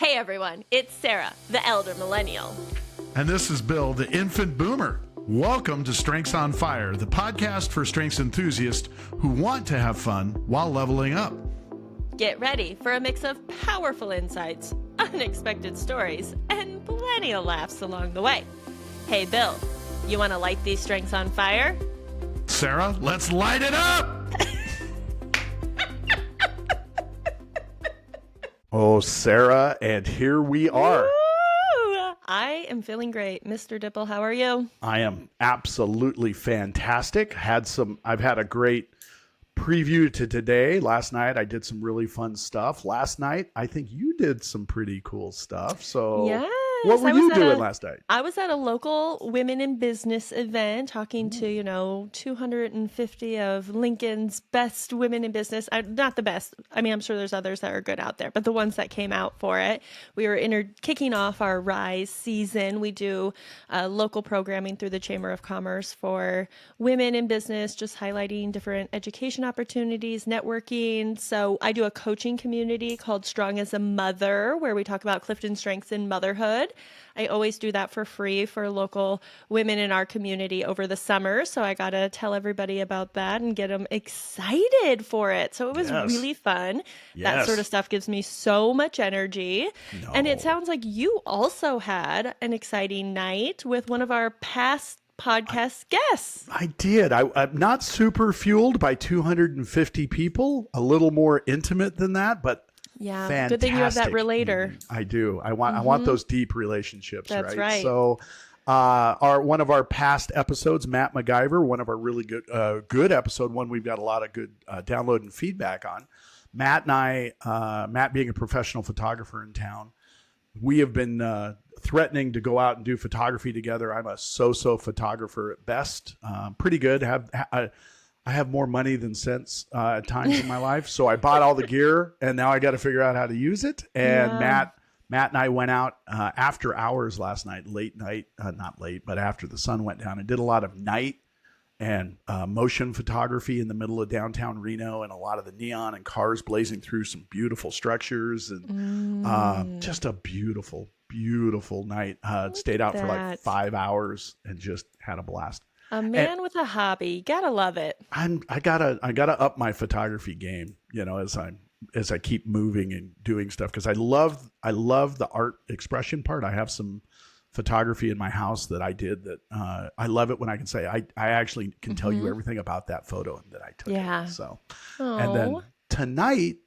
Hey everyone, it's Sarah, the elder millennial. And this is Bill, the infant boomer. Welcome to Strengths on Fire, the podcast for strengths enthusiasts who want to have fun while leveling up. Get ready for a mix of powerful insights, unexpected stories, and plenty of laughs along the way. Hey Bill, you want to light these strengths on fire? Sarah, let's light it up! Oh, Sarah, and here we are. Woo! I am feeling great. Mr. Dipple, how are you? I am absolutely fantastic. I've had a great preview to today. Last night, I did some really fun stuff. Last night, I think you did some pretty cool stuff. So Yes, what were you doing last night? I was at a local women in business event talking to, 250 of Lincoln's best women in business. Not the best. I mean, I'm sure there's others that are good out there, but the ones that came out for it. We were kicking off our Rise season. We do local programming through the Chamber of Commerce for women in business, just highlighting different education opportunities, networking. So I do a coaching community called Strong as a Mother, where we talk about CliftonStrengths in motherhood. I always do that for free for local women in our community over the summer. So I got to tell everybody about that and get them excited for it. So it was really fun. That sort of stuff gives me so much energy. And it sounds like you also had an exciting night with one of our past podcast guests. I did. I'm not super fueled by 250 people, a little more intimate than that, but yeah, fantastic. Good thing you have that relator. I do. I want those deep relationships. That's right. So, one of our past episodes, Matt MacGyver, one of our really good episode, one we've got a lot of good download and feedback on. Matt and I, Matt being a professional photographer in town, we have been threatening to go out and do photography together. I'm a so-so photographer at best. Pretty good. I have more money than sense at times in my life. So I bought all the gear and now I got to figure out how to use it. And Matt and I went out after hours last night, late night, not late, but after the sun went down, and did a lot of night and motion photography in the middle of downtown Reno, and a lot of the neon and cars blazing through some beautiful structures, and just a beautiful, beautiful night. Stayed out for like 5 hours and just had a blast. A man with a hobby, gotta love it. I gotta up my photography game, as I keep moving and doing stuff, because I love the art expression part. I have some photography in my house that I did that I love it when I can say I actually can tell you everything about that photo that I took. Yeah. So, and then tonight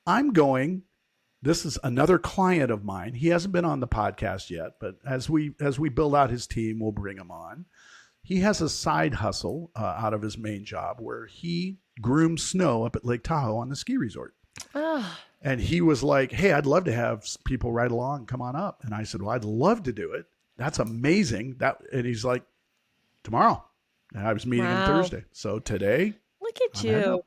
I'm going. This is another client of mine. He hasn't been on the podcast yet, but as we build out his team, we'll bring him on. He has a side hustle out of his main job where he grooms snow up at Lake Tahoe on the ski resort. And he was like, "Hey, I'd love to have people ride along. Come on up." And I said, "Well, I'd love to do it. That's amazing." And he's like, "Tomorrow." And I was meeting him Thursday. So today, look at you.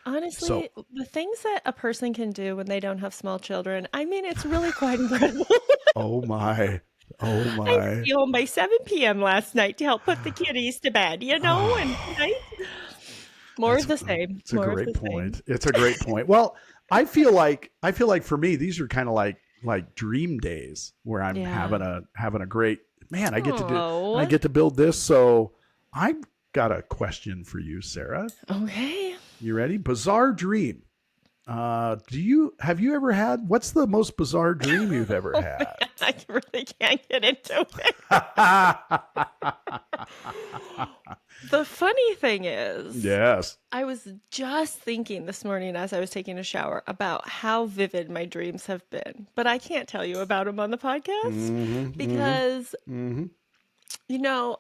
Honestly, the things that a person can do when they don't have small children, I mean, it's really quite incredible. Oh my. I was home by 7 p.m. last night to help put the kiddies to bed, and more of the same. It's a great point. It's a great point. Well, I feel like for me, these are kind of like dream days where I'm having a great, man, I get to build this. So I've got a question for you, Sarah. Okay. You ready? Bizarre dream. Have you ever had, what's the most bizarre dream you've ever had? Man, I really can't get into it. The funny thing is, I was just thinking this morning as I was taking a shower about how vivid my dreams have been, but I can't tell you about them on the podcast because,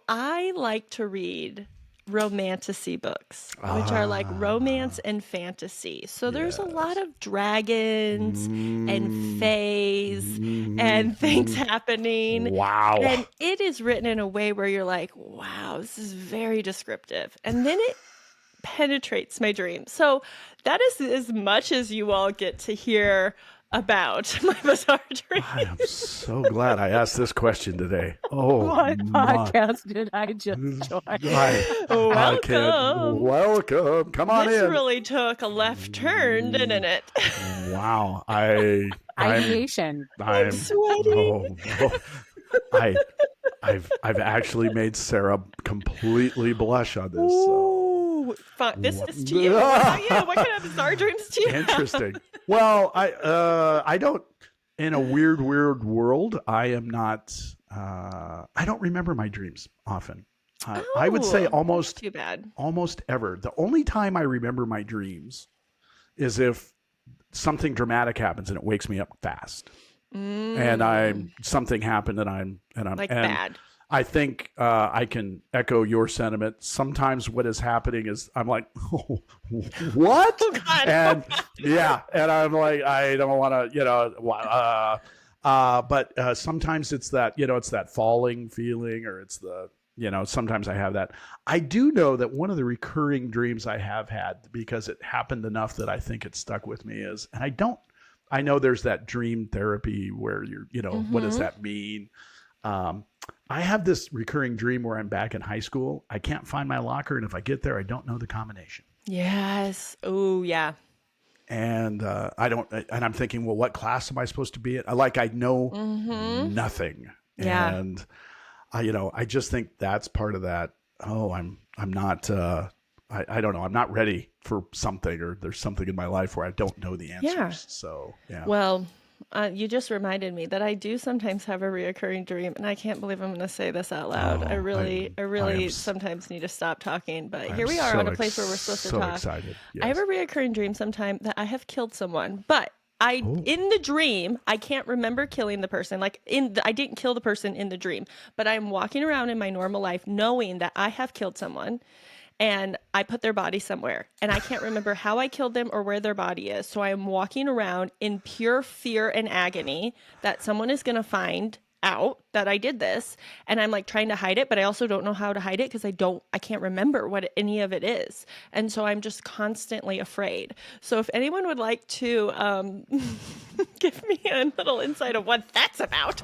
I like to read romantasy books, which are like romance and fantasy. So there's a lot of dragons and fays and things happening. Wow. And it is written in a way where you're like, wow, this is very descriptive. And then it penetrates my dream. So that is as much as you all get to hear about my bizarre dream. I am so glad I asked this question today. Oh, What my. podcast did I just join? Welcome. Come on This in. really took a left turn, didn't it? Wow. I'm Ideation. I'm sweating. I've actually made Sarah completely blush on this. So. Ooh, this is to you. What about you? What kind of bizarre dreams do you have? Interesting. Well, I don't. In a weird world, I am not. I don't remember my dreams often. I would say almost too bad. Almost ever. The only time I remember my dreams is if something dramatic happens and it wakes me up fast. And something happened and I'm bad. I think I can echo your sentiment. Sometimes what is happening is I'm like, oh, what? Oh, God. And and I'm like, I don't want to, but sometimes it's that, it's that falling feeling, or it's the, sometimes I have that. I do know that one of the recurring dreams I have had, because it happened enough that I think it stuck with me, is, and I know there's that dream therapy where you're, what does that mean? I have this recurring dream where I'm back in high school. I can't find my locker, and if I get there, I don't know the combination. Yes. Oh, yeah. And I'm thinking, well, what class am I supposed to be in? I know nothing. Yeah. And I just think that's part of that. Oh, I'm not. I don't know. I'm not ready for something, or there's something in my life where I don't know the answers. Yeah. So yeah. Well, you just reminded me that I do sometimes have a reoccurring dream, and I can't believe I'm going to say this out loud. I really sometimes need to stop talking, but here we are on a place where we're supposed to talk. Excited. Yes. I have a reoccurring dream sometime that I have killed someone, but in the dream, I can't remember killing the person. I didn't kill the person in the dream, but I'm walking around in my normal life knowing that I have killed someone. And I put their body somewhere, and I can't remember how I killed them or where their body is. So I am walking around in pure fear and agony that someone is going to find out that I did this. And I'm trying to hide it, but I also don't know how to hide it because I can't remember what any of it is. And so I'm just constantly afraid. So if anyone would like to give me a little insight of what that's about.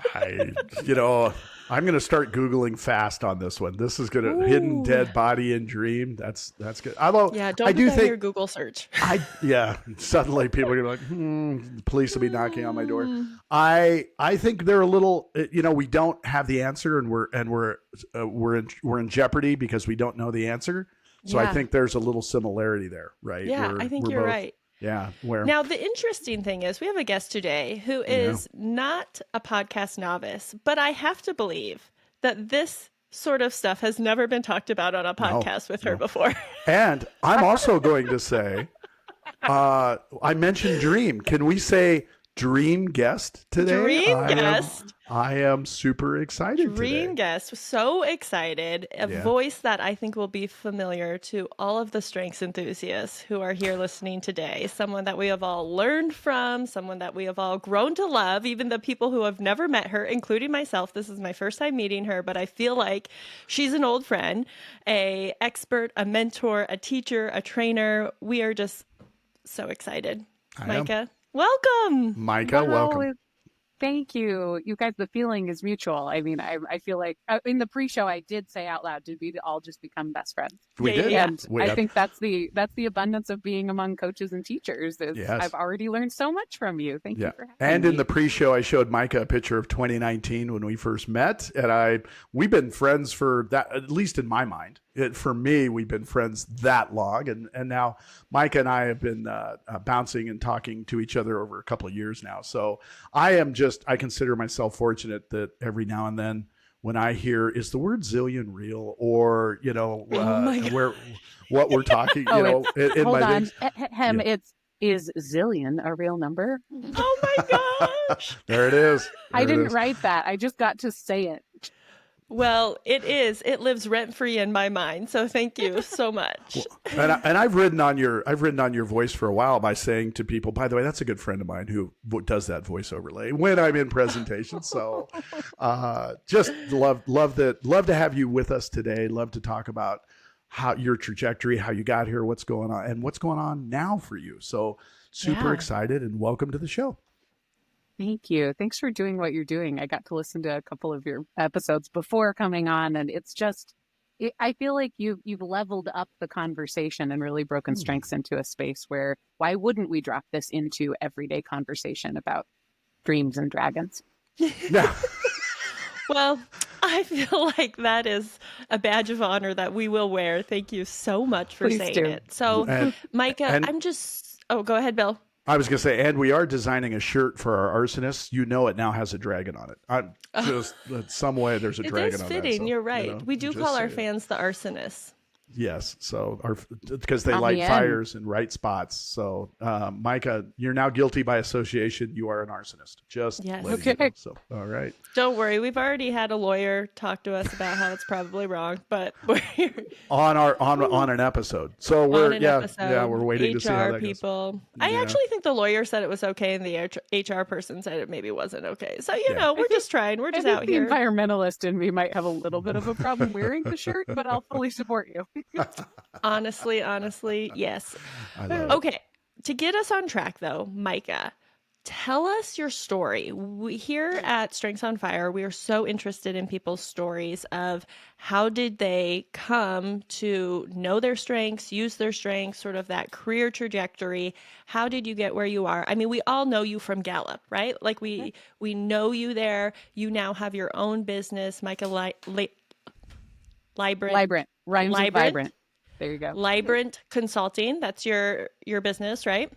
I'm going to start Googling fast on this one. This is going to hidden dead body in dream. That's good. Although, don't put that in your Google search. Suddenly people are going to be like, the police will be knocking on my door. I think they're a little, we don't have the answer, and we're in jeopardy because we don't know the answer. So I think there's a little similarity there, right? Yeah, I think you're right. Yeah. Now, the interesting thing is we have a guest today who is not a podcast novice, but I have to believe that this sort of stuff has never been talked about on a podcast with her before. And I'm also going to say, I mentioned dream. Can we say dream guest today? Dream guest. I am super excited Dream today. guest. So excited. A voice that I think will be familiar to all of the strengths enthusiasts who are here listening today. Someone that we have all learned from, someone that we have all grown to love, even the people who have never met her, including myself. This is my first time meeting her, but I feel like she's an old friend, a expert, a mentor, a teacher, a trainer. We are just so excited. Maika, welcome. Maika, welcome. Thank you. You guys, the feeling is mutual. I mean, I feel like in the pre-show, I did say out loud, did we all just become best friends? We did. And I think that's the abundance of being among coaches and teachers. I've already learned so much from you. Thank you for having me. In the pre-show, I showed Maika a picture of 2019 when we first met. And we've been friends for that, at least in my mind. For me, we've been friends that long. And now Maika and I have been bouncing and talking to each other over a couple of years now. So I consider myself fortunate that every now and then when I hear, is the word zillion real, or, what we're talking, in hold my on. Is zillion a real number? Oh my gosh. There it is. I didn't write that. I just got to say it. Well, it is. It lives rent free in my mind. So thank you so much. And I've ridden on your voice for a while by saying to people, by the way, that's a good friend of mine who does that voice overlay when I'm in presentations. So just love to have you with us today. Love to talk about how your trajectory, how you got here, what's going on, and what's going on now for you. So super excited, and welcome to the show. Thank you. Thanks for doing what you're doing. I got to listen to a couple of your episodes before coming on, and it's just, I feel like you've leveled up the conversation and really broken strengths into a space where why wouldn't we drop this into everyday conversation about dreams and dragons? Yeah. Well, I feel like that is a badge of honor that we will wear. Thank you so much for Please saying do. it. So, And, Maika, and go ahead, Bill. I was going to say, and we are designing a shirt for our arsonists. You know, it now has a dragon on it. I'm just some way there's a It dragon is on fitting. that. So, You're right. you know, We do just call our saying. fans the arsonists. Yes, so because they On light the end. fires in right spots. So, Maika, you're now guilty by association. You are an arsonist. Just Yes. letting you Okay. know. So, all right. Don't worry. We've already had a lawyer talk to us about how it's probably wrong, but we're On an episode. So we're on an episode. we're waiting to see how HR that goes. people. I Yeah. actually think the lawyer said it was okay, and the HR person said it maybe wasn't okay. So Yeah. we're just trying. We're I just think out the here. environmentalist in me might have a little bit of a problem wearing the shirt, but I'll fully support you. Honestly, yes. I love it. Okay. To get us on track, though, Maika, tell us your story. We here at Strengths on Fire, we are so interested in people's stories of how did they come to know their strengths, use their strengths, sort of that career trajectory. How did you get where you are? I mean, we all know you from Gallup, right? Like we know you there. You now have your own business, Maika Leibbrandt. Vibrant. Rhymes with Leibbrandt? vibrant. There you go. Leibbrandt Consulting. That's your business, right?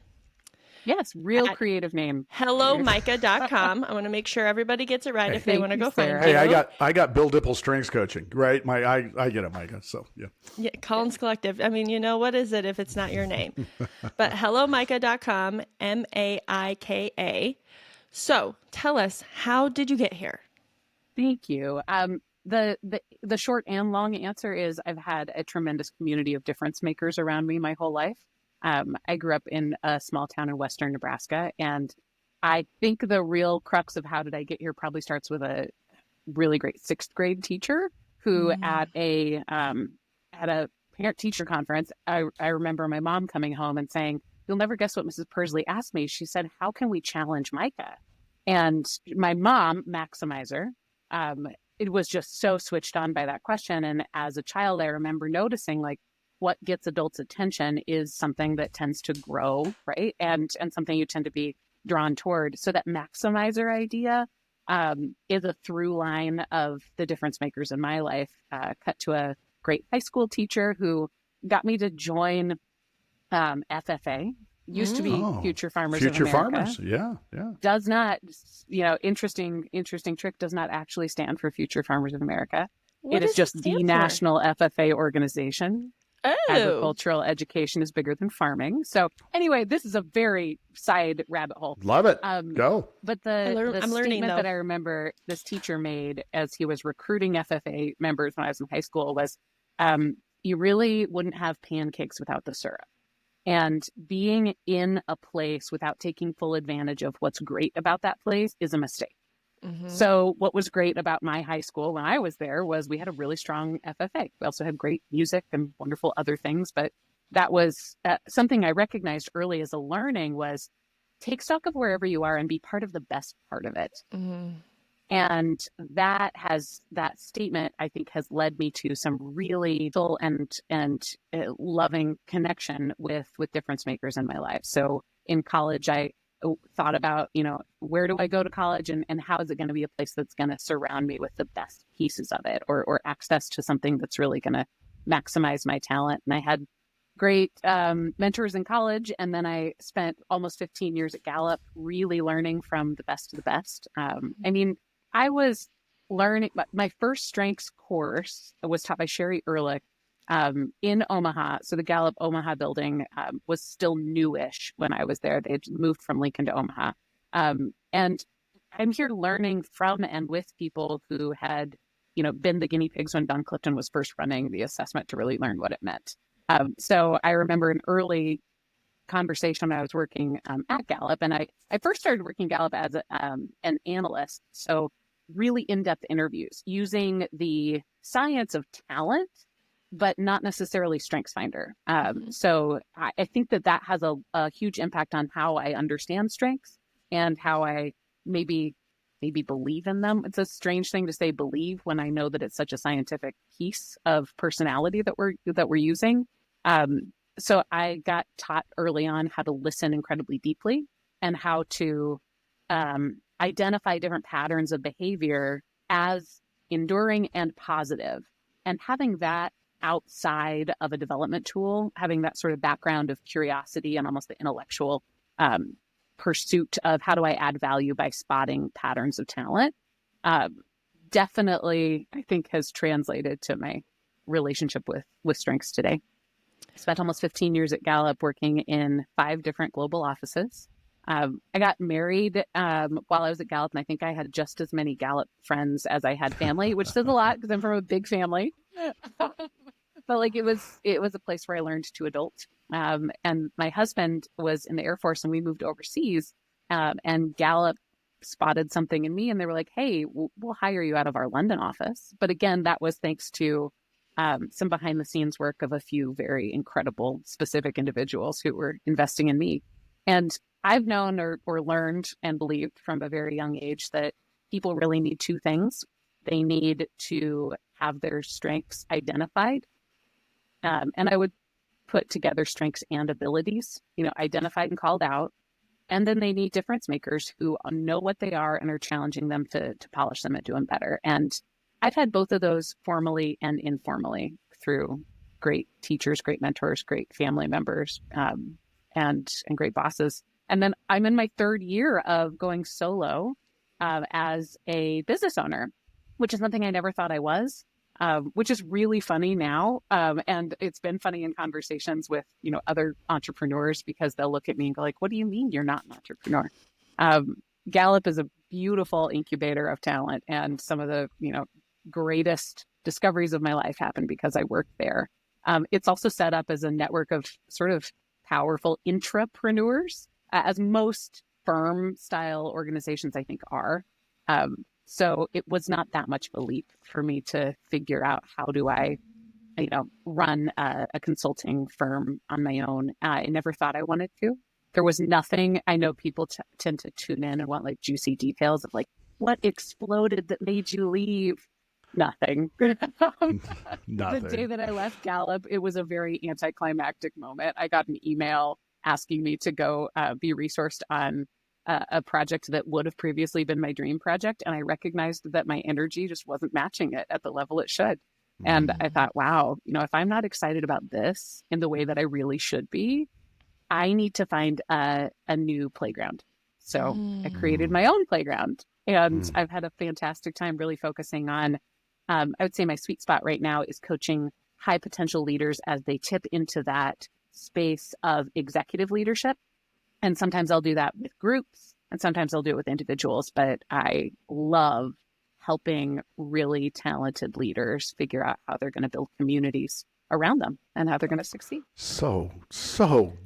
Yes, real At creative name. HelloMaika.com. I want to make sure everybody gets it right if they Thank want to you, go find Sarah. you. Hey, I got Bill Dipple strengths coaching, right? I get it, Maika. So yeah. Yeah, Collins Collective. I mean, what is it if it's not your name? But HelloMaika.com, Maika. So tell us, how did you get here? Thank you. The short and long answer is I've had a tremendous community of difference makers around me my whole life. I grew up in a small town in western Nebraska, and I think the real crux of how did I get here probably starts with a really great sixth grade teacher who at a parent teacher conference, I remember my mom coming home and saying, "You'll never guess what Mrs. Persley asked me." She said, "How can we challenge Maika?" And my mom, Maximizer, it was just so switched on by that question. And as a child, I remember noticing like what gets adults' attention is something that tends to grow, right? And something you tend to be drawn toward. So that maximizer idea is a through line of the difference makers in my life. Cut to a great high school teacher who got me to join FFA. Used to be Future Farmers of Future America. Farmers. Yeah. Does not, interesting trick, does not actually stand for Future Farmers of America. What It is does just it the stand for? national FFA organization. Oh, Agricultural education is bigger than farming. So anyway, this is a very side rabbit hole. Love it. Go. But the I'm learning, statement though. that I remember this teacher made as he was recruiting FFA members when I was in high school was, you really wouldn't have pancakes without the syrup. And being in a place without taking full advantage of what's great about that place is a mistake. So what was great about my high school when I was there was we had a really strong FFA. We also had great music and wonderful other things. But that was something I recognized early as a learning was take stock of wherever you are and be part of the best part of it. And that statement, I think, has led me to some really full and loving connection with difference makers in my life. So in college, I thought about, where do I go to college and how is it going to be a place that's going to surround me with the best pieces of it or access to something that's really going to maximize my talent. And I had great mentors in college. And then I spent almost 15 years at Gallup really learning from the best of the best. I was learning, my first strengths course was taught by Sherry Ehrlich in Omaha. So the Gallup Omaha building was still newish when I was there. They had moved from Lincoln to Omaha. And I'm here learning from and with people who had, been the guinea pigs when Don Clifton was first running the assessment to really learn what it meant. So I remember an early conversation when I was working at Gallup, and I first started working Gallup as an analyst. So really in-depth interviews using the science of talent, but not necessarily StrengthsFinder. So I think that has a huge impact on how I understand strengths and how I maybe believe in them. It's a strange thing to say believe when I know that it's such a scientific piece of personality that we're using. So I got taught early on how to listen incredibly deeply and how to identify different patterns of behavior as enduring and positive. And having that outside of a development tool, having that sort of background of curiosity and almost the intellectual pursuit of how do I add value by spotting patterns of talent, definitely, I think, has translated to my relationship with strengths today. I spent almost 15 years at Gallup working in 5 different global offices. I got married while I was at Gallup, and I think I had just as many Gallup friends as I had family, which says a lot because I'm from a big family. But like it was a place where I learned to adult. And my husband was in the Air Force, and we moved overseas. And Gallup spotted something in me, and they were like, "Hey, we'll hire you out of our London office." But again, that was thanks to some behind the scenes work of a few very incredible, specific individuals who were investing in me. And I've known or learned and believed from a very young age that people really need 2 things. They need to have their strengths identified. And I would put together strengths and abilities, identified and called out. And then they need difference makers who know what they are and are challenging them to polish them and do them better. And I've had both of those formally and informally through great teachers, great mentors, great family members, and great bosses. And then I'm in my 3rd year of going solo as a business owner, which is something I never thought I was, which is really funny now. And it's been funny in conversations with, other entrepreneurs because they'll look at me and go like, "What do you mean you're not an entrepreneur?" Gallup is a beautiful incubator of talent, and some of the, greatest discoveries of my life happened because I worked there. It's also set up as a network of sort of powerful intrapreneurs, as most firm style organizations, I think, are. So it was not that much of a leap for me to figure out how do I, run a consulting firm on my own. I never thought I wanted to. There was nothing. I know people tend to tune in and want like juicy details of like what exploded that made you leave. Nothing. Nothing. The day that I left Gallup, it was a very anticlimactic moment. I got an email asking me to go be resourced on a project that would have previously been my dream project. And I recognized that my energy just wasn't matching it at the level it should. And I thought, wow, if I'm not excited about this in the way that I really should be, I need to find a new playground. So I created my own playground, and I've had a fantastic time really focusing on, I would say my sweet spot right now is coaching high potential leaders as they tip into that space of executive leadership. And sometimes I'll do that with groups, and sometimes I'll do it with individuals. But I love helping really talented leaders figure out how they're going to build communities around them and how they're going to succeed. So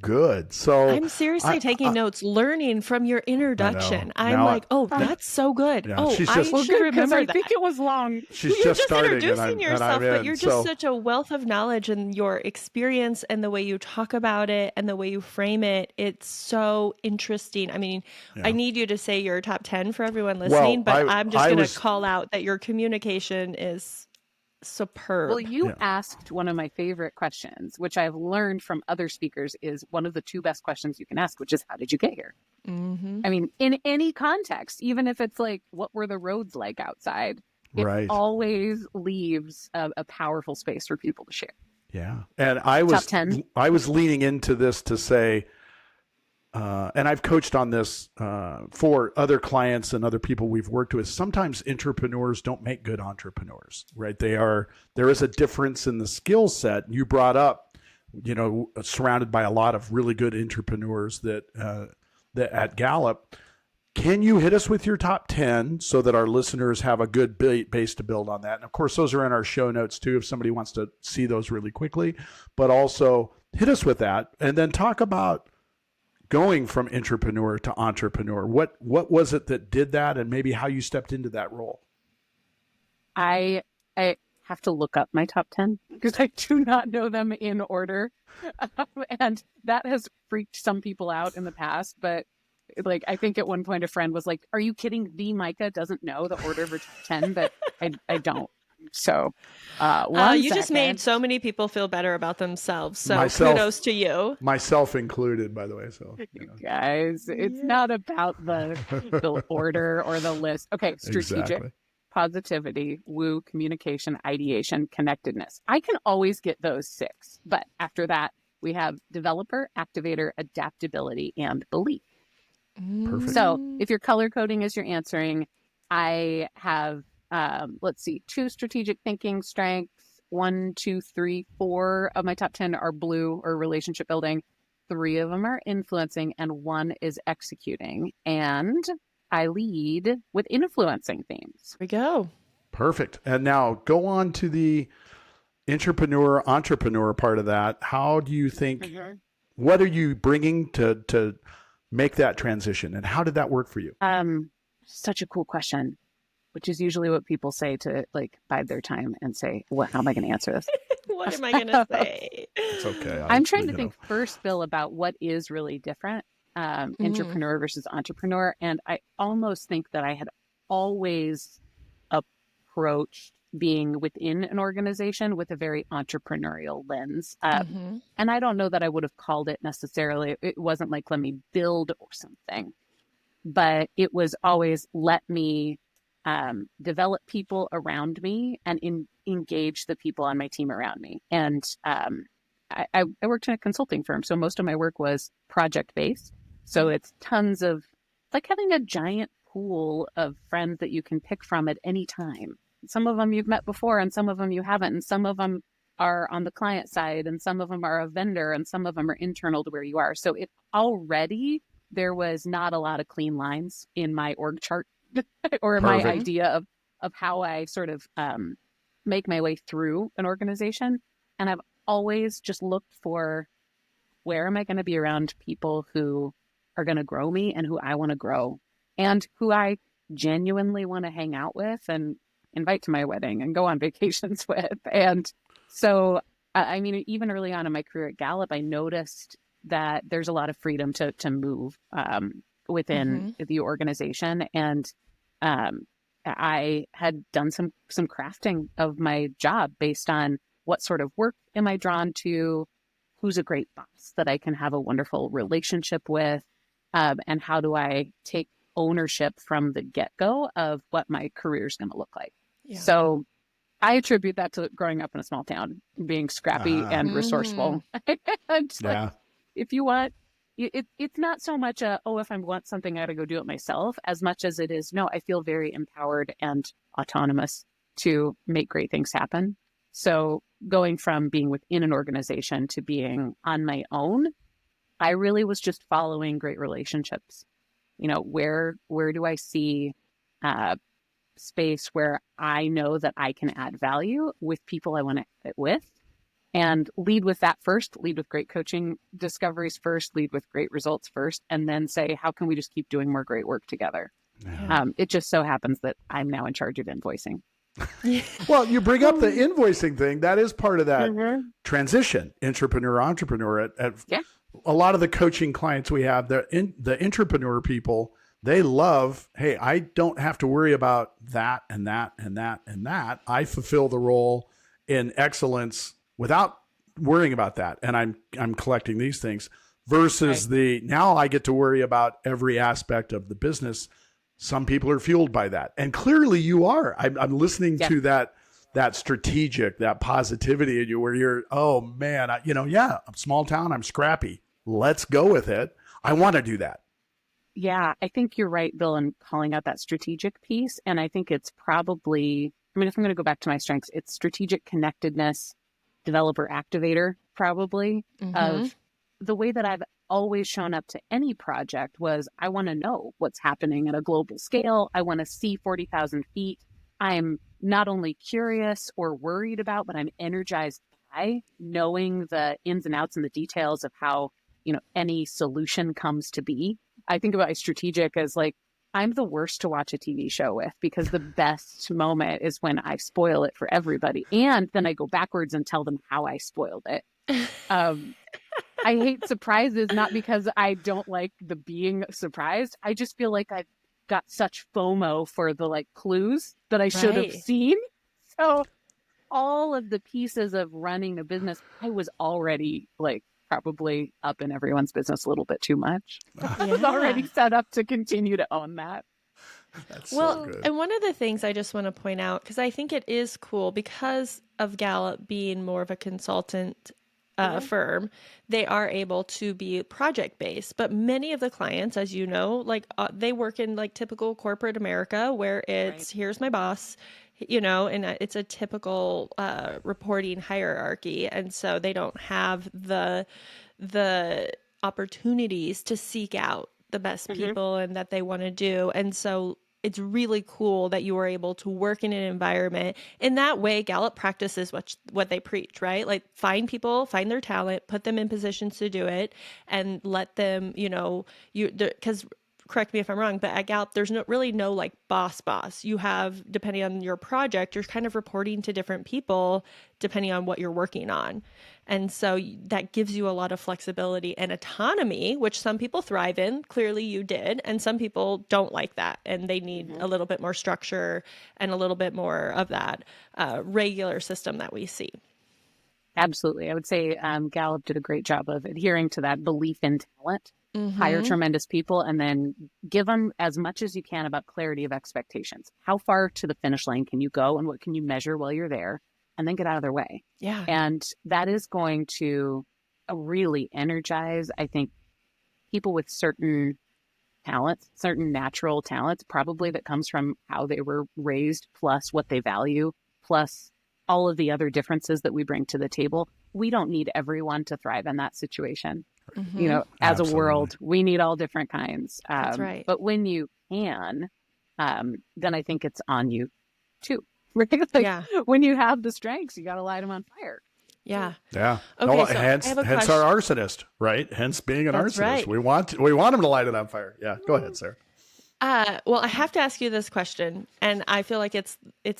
good. So I'm seriously taking notes, learning from your introduction. I'm Now like, that's so good. Yeah, I she's just- should remember I that. think it was long. she's You're just starting, introducing yourself, and I'm but in. you're just such a wealth of knowledge, and your experience and the way you talk about it and the way you frame it. It's so interesting. I mean, I need you to say your top 10 for everyone listening, but I'm just going to call out that your communication is superb. Well, you asked one of my favorite questions, which I've learned from other speakers is one of the 2 best questions you can ask, which is, how did you get here? I mean, in any context, even if it's like, what were the roads like outside? It always leaves a powerful space for people to share. Yeah. And I was leaning into this to say, and I've coached on this for other clients and other people we've worked with. Sometimes entrepreneurs don't make good entrepreneurs, right? There is a difference in the skill set. You brought up, surrounded by a lot of really good entrepreneurs that at Gallup. Can you hit us with your top 10 so that our listeners have a good base to build on that? And of course, those are in our show notes too, if somebody wants to see those really quickly, but also hit us with that and then talk about going from entrepreneur to entrepreneur. What was it that did that, and maybe how you stepped into that role? I have to look up my top 10 because I do not know them in order. And that has freaked some people out in the past, but Like, I think at one point a friend was like, are you kidding? The Maika doesn't know the order of her top 10, but I don't. So You just made so many people feel better about themselves. So kudos to you. Myself included, by the way. So guys, it's not about the order or the list. Okay, strategic. Exactly. Positivity, woo, communication, ideation, connectedness. I can always get those 6. But after that, we have developer, activator, adaptability, and belief. Perfect. So if you're color coding as you're answering, I have, 2 strategic thinking strengths. 1, 2, 3, 4 of my top 10 are blue or relationship building. 3 of them are influencing, and 1 is executing. And I lead with influencing themes. There we go. Perfect. And now go on to the entrepreneur part of that. How do you think, what are you bringing to make that transition? And how did that work for you? Such a cool question, which is usually what people say to like bide their time and say, how am I going to answer this? What am I going to say? It's okay. I'm trying to think first, Bill, about what is really different. Entrepreneur versus entrepreneur. And I almost think that I had always approached being within an organization with a very entrepreneurial lens. And I don't know that I would have called it necessarily. It wasn't like, let me build or something, but it was always let me develop people around me and engage the people on my team around me. And I worked in a consulting firm, so most of my work was project-based. So it's tons of, like having a giant pool of friends that you can pick from at any time. Some of them you've met before and some of them you haven't. And some of them are on the client side and some of them are a vendor and some of them are internal to where you are. So there was not a lot of clean lines in my org chart or my idea of how I sort of make my way through an organization. And I've always just looked for, where am I going to be around people who are going to grow me and who I want to grow and who I genuinely want to hang out with and invite to my wedding and go on vacations with. And so, I mean, even early on in my career at Gallup, I noticed that there's a lot of freedom to move within the organization. And I had done some crafting of my job based on what sort of work am I drawn to, who's a great boss that I can have a wonderful relationship with, and how do I take ownership from the get-go of what my career is going to look like. Yeah. So I attribute that to growing up in a small town, being scrappy and resourceful. Like, if you want, it's not so much if I want something, I got to go do it myself, as much as it is, no, I feel very empowered and autonomous to make great things happen. So going from being within an organization to being on my own, I really was just following great relationships. You know, where do I see space where I know that I can add value with people I want to fit with, and lead with that first, lead with great coaching discoveries first, lead with great results first, and then say, how can we just keep doing more great work together? Yeah. It just so happens that I'm now in charge of invoicing. Well, you bring up the invoicing thing. That is part of that transition, entrepreneur. A lot of the coaching clients we have, the entrepreneur people, they love, hey, I don't have to worry about that and that and that and that. I fulfill the role in excellence without worrying about that. And I'm collecting these things versus now I get to worry about every aspect of the business. Some people are fueled by that. And clearly you are. I'm listening to that strategic, that positivity in you where you're, oh man, I'm small town, I'm scrappy. Let's go with it. I want to do that. Yeah, I think you're right, Bill, in calling out that strategic piece. And I think it's probably, if I'm going to go back to my strengths, it's strategic connectedness, developer activator, probably, of the way that I've always shown up to any project was I want to know what's happening at a global scale. I want to see 40,000 feet. I'm not only curious or worried about, but I'm energized by knowing the ins and outs and the details of how, any solution comes to be. I think about strategic as like, I'm the worst to watch a TV show with because the best moment is when I spoil it for everybody. And then I go backwards and tell them how I spoiled it. I hate surprises, not because I don't like the being surprised. I just feel like I've got such FOMO for the like clues that I should have Right. seen. So all of the pieces of running a business, I was already like probably up in everyone's business a little bit too much. I was already Yeah. set up to continue to own that. That's Well, so good. and one of the things I just want to point out, because I think it is cool because of Gallup being more of a consultant firm, they are able to be project based. But many of the clients, as you know, like they work in like typical corporate America where it's here's my boss, and it's a typical reporting hierarchy. And so they don't have the opportunities to seek out the best people and that they want to do. And so it's really cool that you were able to work in an environment in that way. Gallup practices what they preach, right? Like find people, find their talent, put them in positions to do it, and let them, because correct me if I'm wrong, but at Gallup, there's really no like boss. You have, depending on your project, you're kind of reporting to different people depending on what you're working on. And so that gives you a lot of flexibility and autonomy, which some people thrive in. Clearly you did. And some people don't like that. And they need a little bit more structure and a little bit more of that regular system that we see. Absolutely. I would say Gallup did a great job of adhering to that belief in talent, hire tremendous people, and then give them as much as you can about clarity of expectations. How far to the finish line can you go and what can you measure while you're there? And then get out of their way. Yeah. And that is going to really energize, I think, people with certain talents, certain natural talents, probably that comes from how they were raised, plus what they value, plus all of the other differences that we bring to the table. We don't need everyone to thrive in that situation. As a world, we need all different kinds. That's right. But when you can, then I think it's on you too. Right? Like, when you have the strengths, you got to light them on fire. Yeah. Yeah. Okay, No, so hence I have a our arsonist, right? Hence being an That's arsonist. right. We want him to light it on fire. Yeah. Go ahead, Sarah. Well, I have to ask you this question, and I feel like it's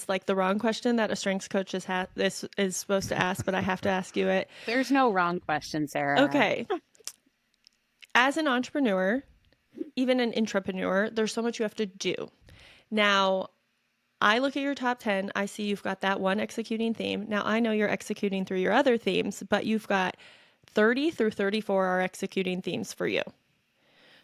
like the wrong question that a strengths coach is supposed to ask, but I have to ask you it. There's no wrong question, Sarah. Okay. As an entrepreneur, even an intrapreneur, there's so much you have to do. Now, I look at your top 10, I see you've got that one executing theme. Now, I know you're executing through your other themes, but you've got 30 through 34 are executing themes for you.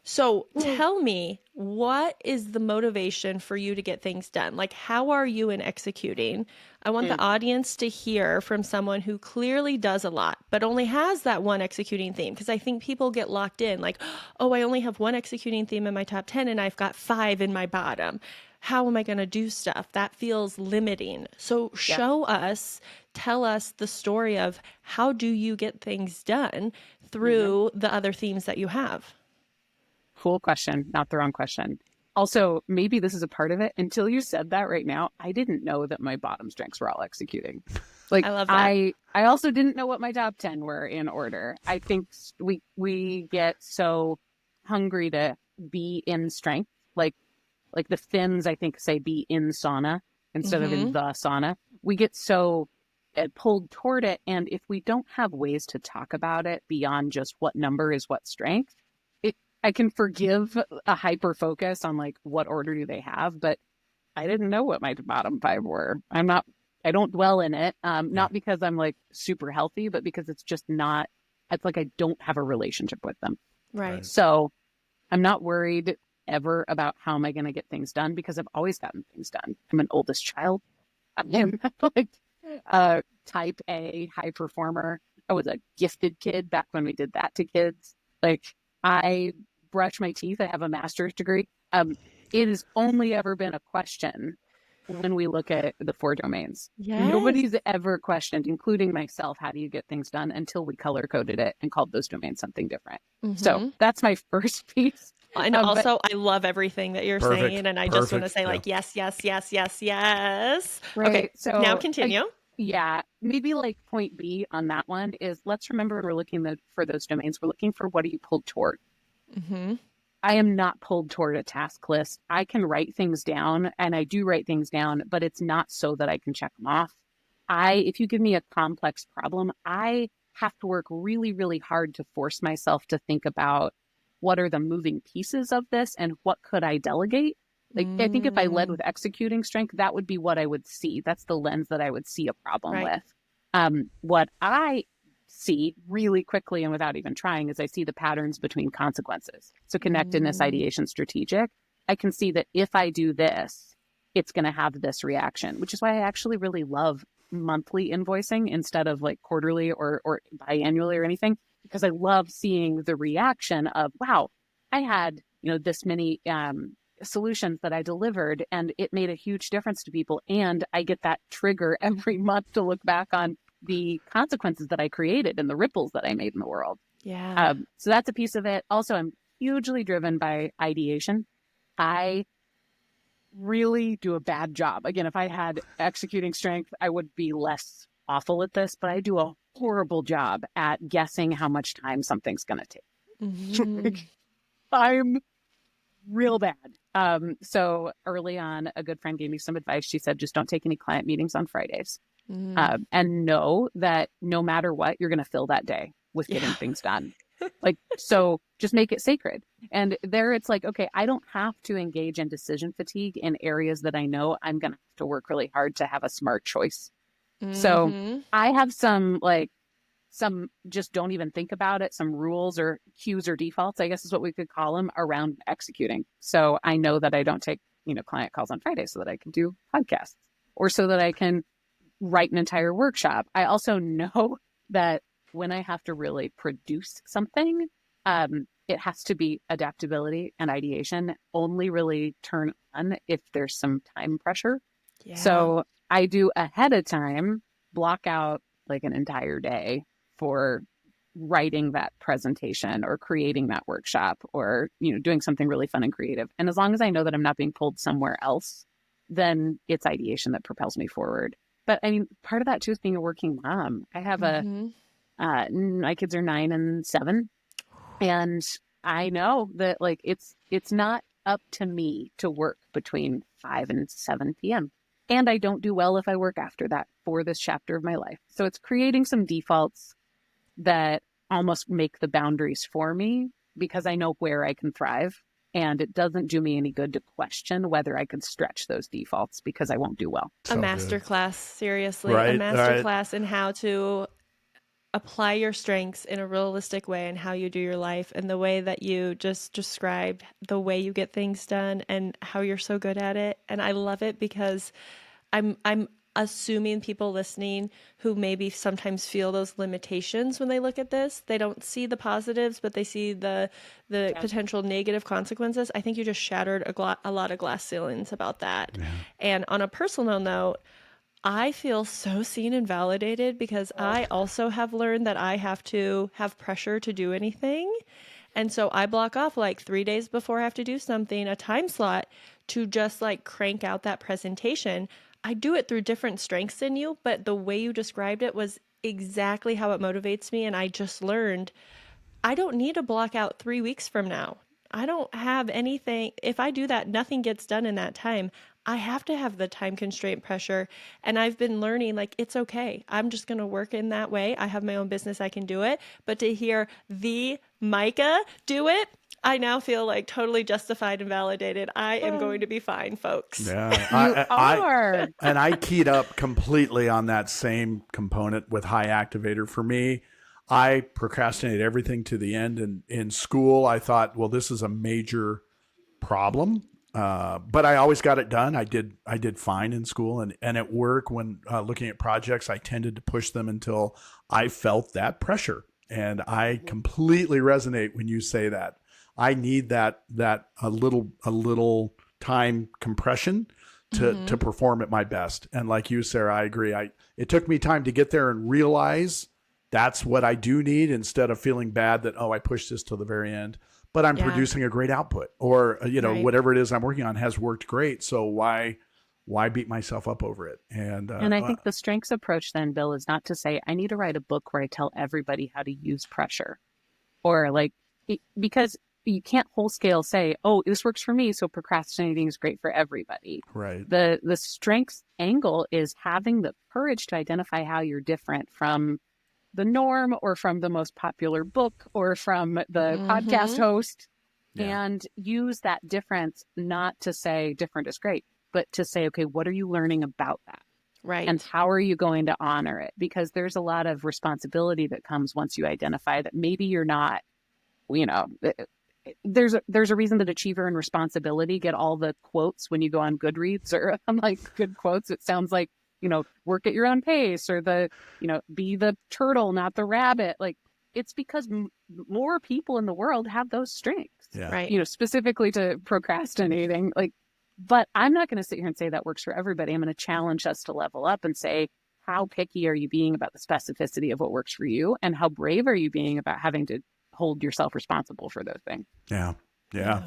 So tell me, what is the motivation for you to get things done? Like, how are you in executing? I want the audience to hear from someone who clearly does a lot, but only has that one executing theme. Because I think people get locked in like, oh, I only have one executing theme in my top 10 and I've got 5 in my bottom. How am I going to do stuff? That feels limiting. So show us, tell us the story of how do you get things done through the other themes that you have? Cool question, not the wrong question. Also, maybe this is a part of it. Until you said that right now, I didn't know that my bottom strengths were all executing. Like, I love that. I also didn't know what my top 10 were in order. I think we get so hungry to be in strength. Like the Finns, I think, say be in sauna instead of in the sauna. We get so pulled toward it. And if we don't have ways to talk about it beyond just what number is what strength, I can forgive a hyper focus on like what order do they have, but I didn't know what my bottom 5 were. I don't dwell in it. Not because I'm like super healthy, but because it's like I don't have a relationship with them. Right. So I'm not worried ever about how am I going to get things done because I've always gotten things done. I'm an oldest child. I'm like type A high performer. I was a gifted kid back when we did that to kids. Like, I brush my teeth. I have a master's degree. It has only ever been a question when we look at the 4 domains. Yes. Nobody's ever questioned, including myself, how do you get things done until we color coded it and called those domains something different. So that's my first piece. And also, I love everything that you're Perfect. saying. And I just want to say like, yes. Right. Okay, so now continue. Maybe like point B on that one is let's remember we're looking for those domains. We're looking for what are you pulled toward. I am not pulled toward a task list. I can write things down and I do write things down, but it's not so that I can check them off. If you give me a complex problem, I have to work really, really hard to force myself to think about what are the moving pieces of this and what could I delegate. Like, I think if I led with executing strength, that would be what I would see. That's the lens that I would see a problem Right. with. What I see really quickly and without even trying is I see the patterns between consequences. So connectedness, ideation, strategic. I can see that if I do this, it's going to have this reaction, which is why I actually really love monthly invoicing instead of like quarterly or biannually or anything, because I love seeing the reaction of, wow, I had, this many solutions that I delivered and it made a huge difference to people. And I get that trigger every month to look back on the consequences that I created and the ripples that I made in the world. Yeah. So that's a piece of it. Also, I'm hugely driven by ideation. I really do a bad job. Again, if I had executing strength, I would be less awful at this, but I do a horrible job at guessing how much time something's going to take. I'm real bad. So early on, a good friend gave me some advice. She said, just don't take any client meetings on Fridays. And know that no matter what, you're going to fill that day with getting things done. So just make it sacred. And there it's like, okay, I don't have to engage in decision fatigue in areas that I know I'm going to have to work really hard to have a smart choice. So I have some just don't even think about it, some rules or cues or defaults, I guess is what we could call them, around executing. So I know that I don't take, client calls on Friday so that I can do podcasts or so that I can write an entire workshop. I also know that when I have to really produce something, it has to be adaptability and ideation only really turn on if there's some time pressure. Yeah. So I do ahead of time block out like an entire day for writing that presentation or creating that workshop or, doing something really fun and creative. And as long as I know that I'm not being pulled somewhere else, then it's ideation that propels me forward. But I mean, part of that too is being a working mom. I have my kids are 9 and 7. And I know that like, it's not up to me to work between 5 and 7 p.m. And I don't do well if I work after that for this chapter of my life. So it's creating some defaults that almost make the boundaries for me because I know where I can thrive. And it doesn't do me any good to question whether I could stretch those defaults because I won't do well. A masterclass, seriously. Right, a masterclass in how to apply your strengths in a realistic way and how you do your life and the way that you just described the way you get things done and how you're so good at it. And I love it because I'm assuming people listening who maybe sometimes feel those limitations when they look at this, they don't see the positives, but they see the potential negative consequences. I think you just shattered a lot of glass ceilings about that. Yeah. And on a personal note, I feel so seen and validated because I also have learned that I have to have pressure to do anything. And so I block off like 3 days before I have to do something, a time slot to just like crank out that presentation. I do it through different strengths in you, but the way you described it was exactly how it motivates me. And I just learned I don't need to block out 3 weeks from now. I don't have anything. If I do that, nothing gets done in that time. I have to have the time constraint pressure. And I've been learning like, it's okay. I'm just going to work in that way. I have my own business. I can do it. But to hear the Maika do it, I now feel like totally justified and validated. I am going to be fine, folks. Yeah, I keyed up completely on that same component with high activator. For me, I procrastinate everything to the end. In school, I thought, well, this is a major problem. But I always got it done. I did fine in school and at work when looking at projects, I tended to push them until I felt that pressure. And I completely resonate when you say that. I need that a little time compression to perform at my best. And like you, Sarah, I agree. It took me time to get there and realize that's what I do need instead of feeling bad that, I pushed this till the very end. But I'm producing a great output or, whatever it is I'm working on has worked great. So why beat myself up over it? And I think the strengths approach then, Bill, is not to say I need to write a book where I tell everybody how to use pressure or because you can't whole scale say, this works for me, so procrastinating is great for everybody. Right. The strengths angle is having the courage to identify how you're different from the norm or from the most popular book or from the podcast host, and use that difference not to say different is great, but to say, okay, what are you learning about that? Right. And how are you going to honor it? Because there's a lot of responsibility that comes once you identify that maybe you're not, there's a reason that achiever and responsibility get all the quotes when you go on Goodreads or on like good quotes. It sounds like, work at your own pace, or be the turtle, not the rabbit. Like, it's because more people in the world have those strengths, right? Specifically to procrastinating. Like, but I'm not going to sit here and say that works for everybody. I'm going to challenge us to level up and say, how picky are you being about the specificity of what works for you? And how brave are you being about having to hold yourself responsible for those things? Yeah.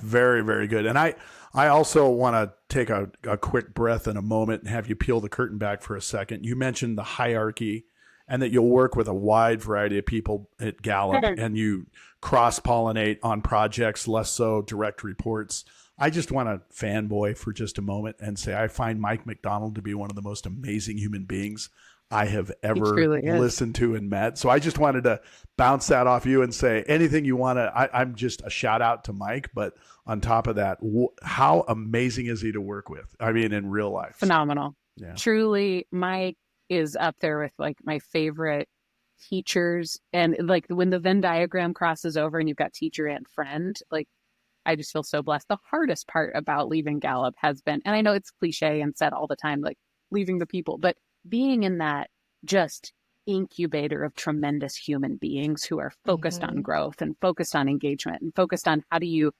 Very, very good. And I also want to take a quick breath in a moment and have you peel the curtain back for a second. You mentioned the hierarchy and that you'll work with a wide variety of people at Gallup and you cross-pollinate on projects, less so direct reports. I just want to fanboy for just a moment and say I find Mike McDonald to be one of the most amazing human beings I have ever listened to and met. So I just wanted to bounce that off you and say anything you want to. I'm just a shout out to Mike, but on top of that, how amazing is he to work with? I mean, in real life. Phenomenal. Yeah. Truly, Mike is up there with like my favorite teachers. And like when the Venn diagram crosses over and you've got teacher and friend, like I just feel so blessed. The hardest part about leaving Gallup has been, and I know it's cliche and said all the time, like leaving the people, but being in that just incubator of tremendous human beings who are focused on growth and focused on engagement and focused on how do you,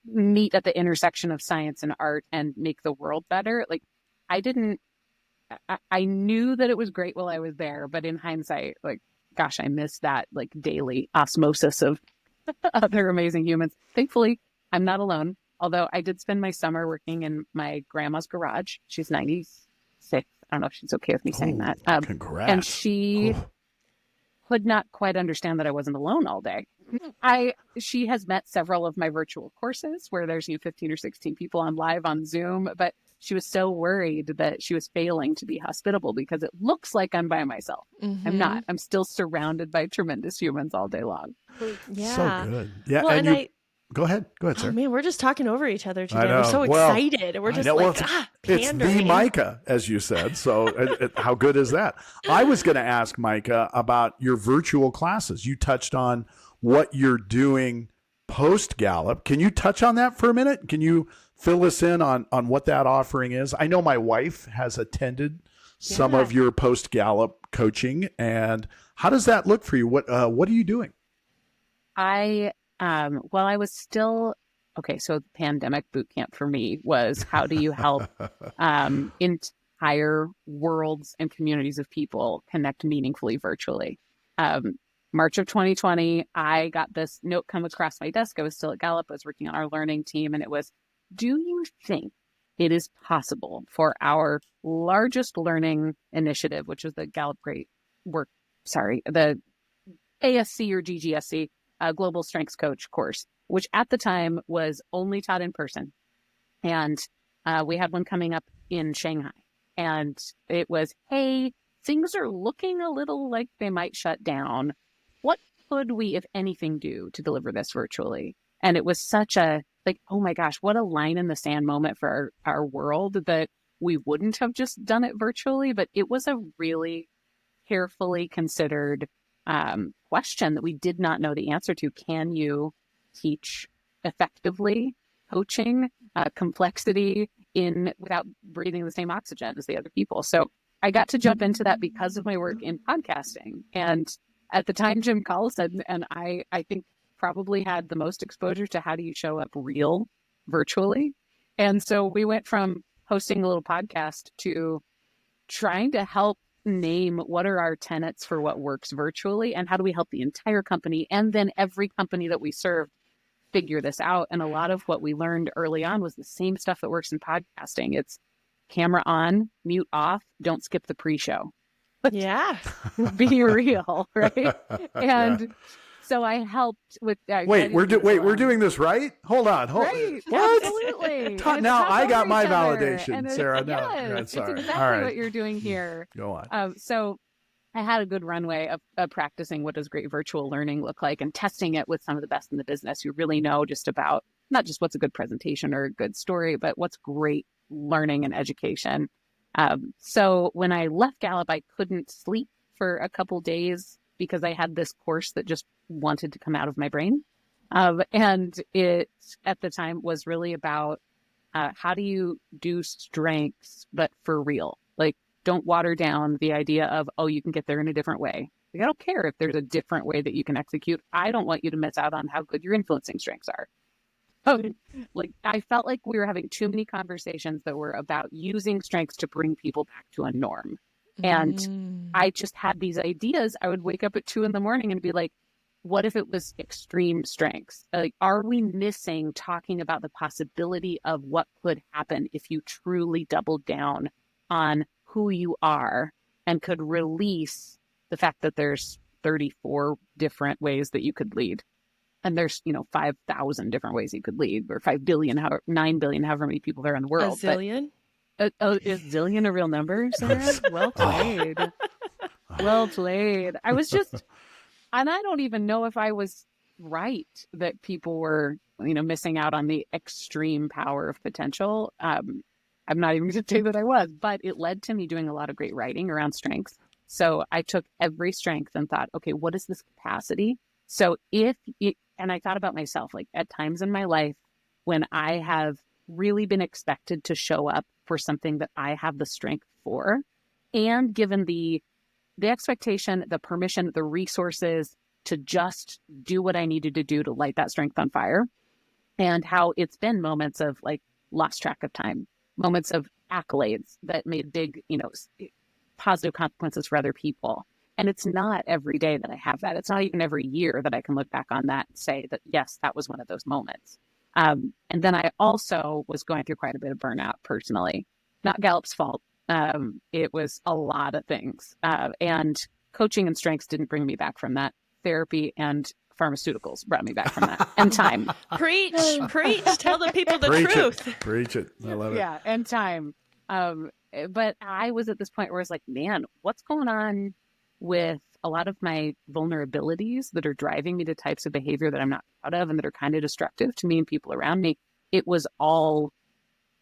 meet at the intersection of science and art and make the world better. Like I knew that it was great while I was there, but in hindsight, like, gosh, I missed that like daily osmosis of other amazing humans. Thankfully, I'm not alone. Although I did spend my summer working in my grandma's garage. She's 96. I don't know if she's okay with me saying that. Congrats. And she could not quite understand that I wasn't alone all day. She has met several of my virtual courses where there's 15 or 16 people on live on Zoom, but she was so worried that she was failing to be hospitable because it looks like I'm by myself. I'm not. I'm still surrounded by tremendous humans all day long. Yeah. So good. Yeah. Well, and Go ahead. Oh sir. man, we're just talking over each other today. We're so excited. We're just it's the pandering. Maika, as you said. So how good is that? I was going to ask Maika about your virtual classes. You touched on what you're doing post Gallup. Can you touch on that for a minute? Can you fill us in on what that offering is? I know my wife has attended some of your post Gallup coaching, and how does that look for you? What are you doing? Well, I was still, so the pandemic boot camp for me was how do you help entire worlds and communities of people connect meaningfully virtually? March of 2020, I got this note come across my desk. I was still at Gallup. I was working on our learning team, and it was, do you think it is possible for our largest learning initiative, which is the Gallup the ASC or GGSC, Global Strengths Coach course, which at the time was only taught in person. And we had one coming up in Shanghai. And it was, hey, things are looking a little like they might shut down. What could we, if anything, do to deliver this virtually? And it was such a, oh my gosh, what a line in the sand moment for our world that we wouldn't have just done it virtually. But it was a really carefully considered question that we did not know the answer to. Can you teach effectively coaching complexity without breathing the same oxygen as the other people? So I got to jump into that because of my work in podcasting. And at the time, Jim Collison and I think probably had the most exposure to how do you show up real virtually. And so we went from hosting a little podcast to trying to help name what are our tenets for what works virtually and how do we help the entire company and then every company that we serve figure this out. And a lot of what we learned early on was the same stuff that works in podcasting. It's camera on, mute off, don't skip the pre-show. Yeah. Be real, right? And so I helped with that. We're doing this right? Hold on. Right. What? Absolutely. Now I got my validation, and Sarah. Yes, sorry. it's exactly All right. what you're doing here. Go on. So I had a good runway of practicing what does great virtual learning look like and testing it with some of the best in the business who really know just about not just what's a good presentation or a good story, but what's great learning and education. So when I left Gallup, I couldn't sleep for a couple days because I had this course that just wanted to come out of my brain. And it at the time was really about how do you do strengths, but for real? Like, don't water down the idea of, oh, you can get there in a different way. Like, I don't care if there's a different way that you can execute. I don't want you to miss out on how good your influencing strengths are. Like, I felt like we were having too many conversations that were about using strengths to bring people back to a norm. And I just had these ideas. I would wake up at 2 a.m. and be like, what if it was extreme strengths? Like, are we missing talking about the possibility of what could happen if you truly doubled down on who you are and could release the fact that there's 34 different ways that you could lead? And there's, 5,000 different ways you could lead, or 5 billion, 9 billion, however many people there are in the world. A zillion? But, is zillion a real number, Sarah? Well played. Well played. I was just, and I don't even know if I was right that people were, missing out on the extreme power of potential. I'm not even going to say that I was, but it led to me doing a lot of great writing around strengths. So I took every strength and thought, okay, what is this capacity? So and I thought about myself, like at times in my life when I have really been expected to show up for something that I have the strength for, and given the expectation, the permission, the resources to just do what I needed to do to light that strength on fire, and how it's been moments of like lost track of time, moments of accolades that made big, positive consequences for other people. And it's not every day that I have that. It's not even every year that I can look back on that and say that, yes, that was one of those moments. And then I also was going through quite a bit of burnout personally, not Gallup's fault. It was a lot of things. And coaching and strengths didn't bring me back from that. Therapy and pharmaceuticals brought me back from that, and time. Preach. Tell the people the truth. Preach it. I love it. Yeah, and time. But I was at this point where I was like, man, what's going on with a lot of my vulnerabilities that are driving me to types of behavior that I'm not proud of and that are kind of destructive to me and people around me? It was all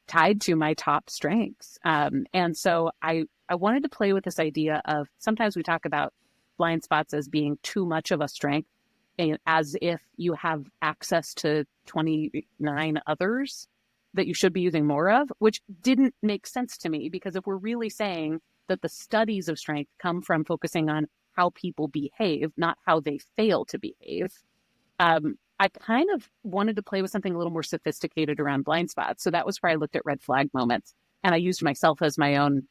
tied to my top strengths. And so I wanted to play with this idea of, sometimes we talk about blind spots as being too much of a strength, as if you have access to 29 others that you should be using more of, which didn't make sense to me, because if we're really saying that the studies of strength come from focusing on how people behave, not how they fail to behave, I kind of wanted to play with something a little more sophisticated around blind spots. So that was where I looked at red flag moments, and I used myself as my own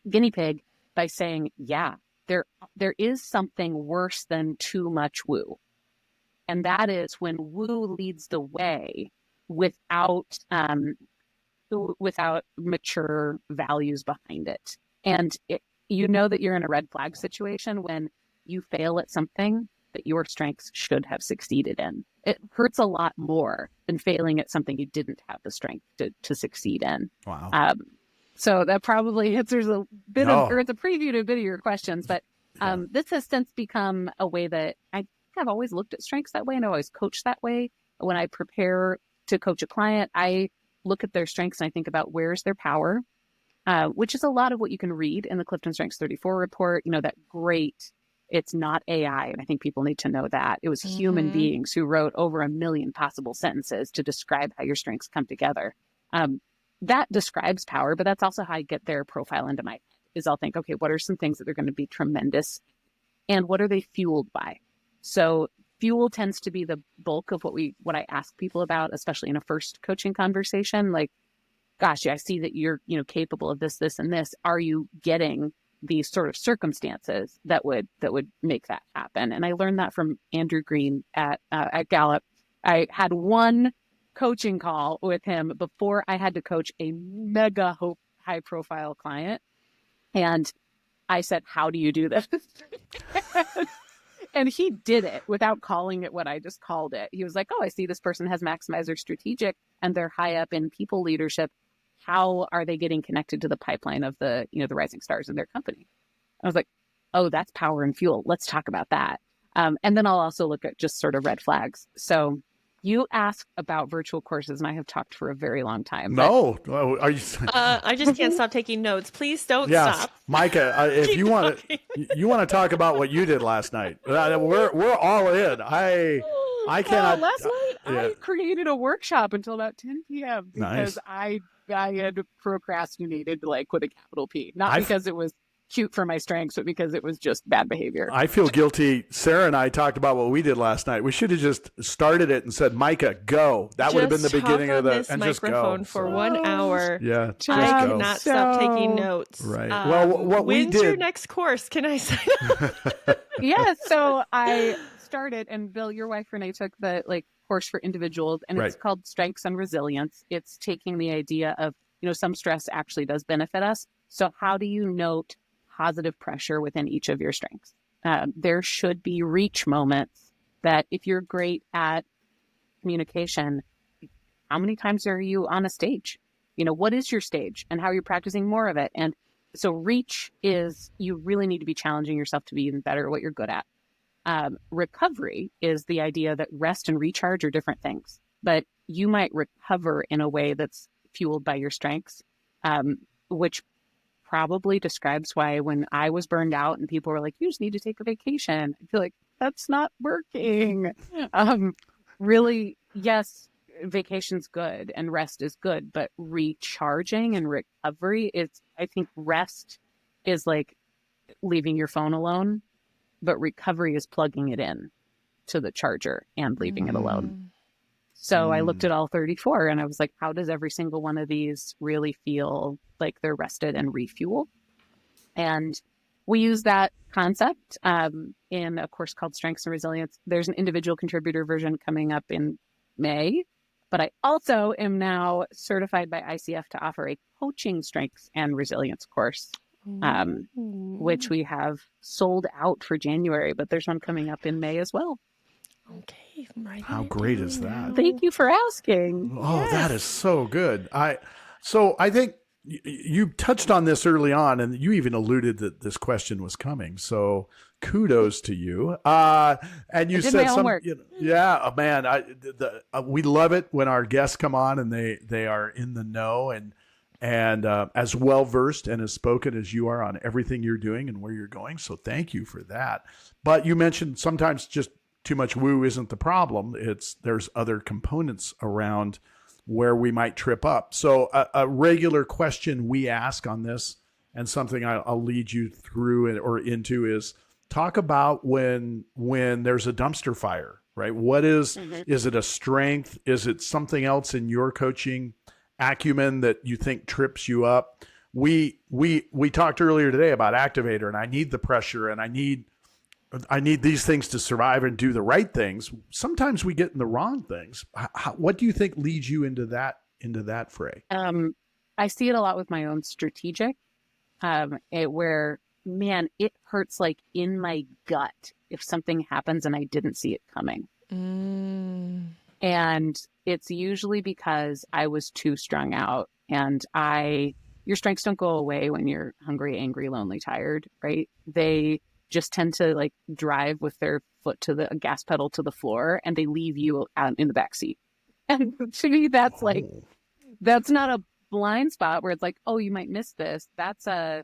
guinea pig by saying, yeah, there is something worse than too much woo. And that is when woo leads the way without mature values behind it. And that you're in a red flag situation when you fail at something that your strengths should have succeeded in. It hurts a lot more than failing at something you didn't have the strength to succeed in. Wow. So that probably answers a bit or it's a preview to a bit of your questions. But this has since become a way that I have always looked at strengths that way, and I always coached that way. When I prepare to coach a client, I look at their strengths and I think about where's their power, which is a lot of what you can read in the CliftonStrengths 34 report. That great, it's not AI. And I think people need to know that. It was human beings who wrote over 1 million possible sentences to describe how your strengths come together. That describes power, but that's also how I get their profile into my head. Is I'll think, okay, what are some things that they're going to be tremendous, and what are they fueled by? So fuel tends to be the bulk of what I ask people about, especially in a first coaching conversation. Like, gosh, I see that you're, capable of this, this, and this. Are you getting these sort of circumstances that would make that happen? And I learned that from Andrew Green at Gallup. I had one coaching call with him before I had to coach a mega high profile client. And I said, how do you do this? And he did it without calling it what I just called it. He was like, oh, I see this person has maximizer strategic and they're high up in people leadership. How are they getting connected to the pipeline of the rising stars in their company? I was like, oh, that's power and fuel. Let's talk about that. And then I'll also look at just sort of red flags. So you asked about virtual courses, and I have talked for a very long time. No, are you? I just can't stop taking notes. Please don't Yes, stop. Micah. If Keep you want talking. to, you want to talk about what you did last night. We're all in. I cannot. Last night yeah. I created a workshop until about 10 p.m. Nice. because I had procrastinated, like, with a capital P, not because it was cute for my strengths, but because it was just bad behavior. I feel guilty. Sarah and I talked about what we did last night. We should have just started it and said, Micah, go. That would have been the beginning of the and just microphone for 1 hour. Yeah, I cannot stop taking notes. Right. Well, what we did. When's your next course? Can I sign up? Yeah. So I started, and Bill, your wife Renee took the course for individuals, and it's called Strengths and Resilience. It's taking the idea of, some stress actually does benefit us. So how do you note positive pressure within each of your strengths? There should be reach moments that if you're great at communication, how many times are you on a stage? What is your stage and how are you practicing more of it? And so reach is, you really need to be challenging yourself to be even better at what you're good at. Recovery is the idea that rest and recharge are different things, but you might recover in a way that's fueled by your strengths, which probably describes why when I was burned out and people were like, you just need to take a vacation, I feel like that's not working. Really, yes, vacation's good and rest is good, but recharging and recovery is, I think rest is like leaving your phone alone, but recovery is plugging it in to the charger and leaving it alone. So I looked at all 34 and I was like, how does every single one of these really feel like they're rested and refueled? And we use that concept in a course called Strengths and Resilience. There's an individual contributor version coming up in May, but I also am now certified by ICF to offer a coaching strengths and resilience course, which we have sold out for January, but there's one coming up in May as well. Okay. How great is that? Thank you for asking. Oh, yes. That is so good. I think you touched on this early on, and you even alluded that this question was coming. So kudos to you. And you said some, man. We love it when our guests come on and they are in the know and as well versed and as spoken as you are on everything you're doing and where you're going. So thank you for that. But you mentioned sometimes just too much woo isn't the problem. There's other components around where we might trip up. So a regular question we ask on this, and something I'll lead you through it or into, is talk about when there's a dumpster fire, right? What is it a strength? Is it something else in your coaching acumen that you think trips you up? We talked earlier today about activator, and I need the pressure, and I need these things to survive and do the right things. Sometimes we get in the wrong things. What do you think leads you into that fray? I see it a lot with my own strategic, where, man, it hurts like in my gut if something happens and I didn't see it coming. And it's usually because I was too strung out, and your strengths don't go away when you're hungry, angry, lonely, tired, right? They just tend to drive with their foot to the gas pedal to the floor, and they leave you out in the back seat. And to me, that's that's not a blind spot where it's like, oh, you might miss this. That's a,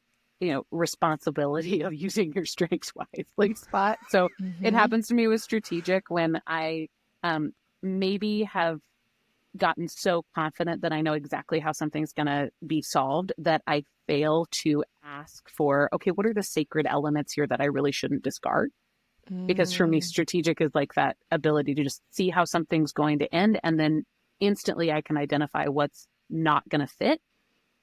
responsibility of using your strengths wisely spot. So it happens to me with strategic when I maybe have gotten so confident that I know exactly how something's going to be solved that I fail to ask for, okay, what are the sacred elements here that I really shouldn't discard? Because for me, strategic is like that ability to just see how something's going to end, and then instantly I can identify what's not going to fit.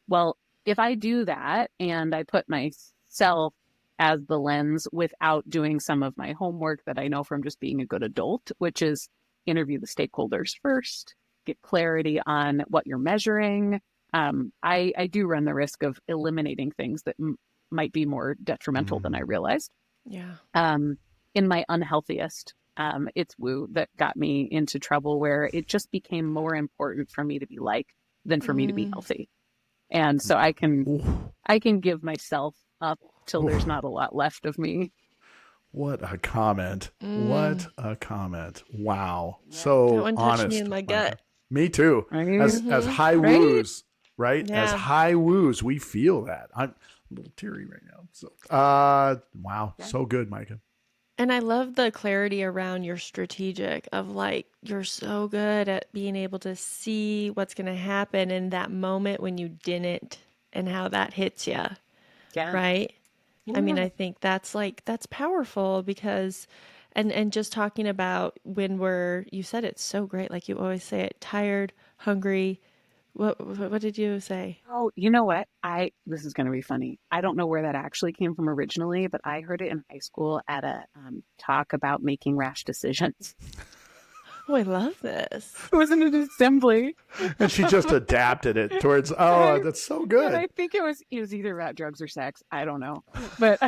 Well, if I do that and I put myself as the lens without doing some of my homework that I know from just being a good adult, which is interview the stakeholders first, get clarity on what you're measuring. I do run the risk of eliminating things that might be more detrimental than I realized. Yeah. In my unhealthiest, it's woo that got me into trouble, where it just became more important for me to be liked than for me to be healthy. And so I can give myself up till there's not a lot left of me. What a comment. What a comment. Wow. That So one touched honest. me in my gut. Me too. Right? As high Right? woos, right? Yeah. As high woos, we feel that. I'm a little teary right now. So wow. So good, Micah. And I love the clarity around your strategic of like, you're so good at being able to see what's going to happen in that moment when you didn't and how that hits you. Yeah. Right. I mean, Yeah. I think that's powerful because, and just talking about when you said it's so great. Like you always say it, tired, hungry. What did you say? Oh, you know what? This is going to be funny. I don't know where that actually came from originally, but I heard it in high school at a talk about making rash decisions. Oh, I love this. It was in an assembly. And she just adapted it towards, that's so And good. I think it was either about drugs or sex. I don't know. But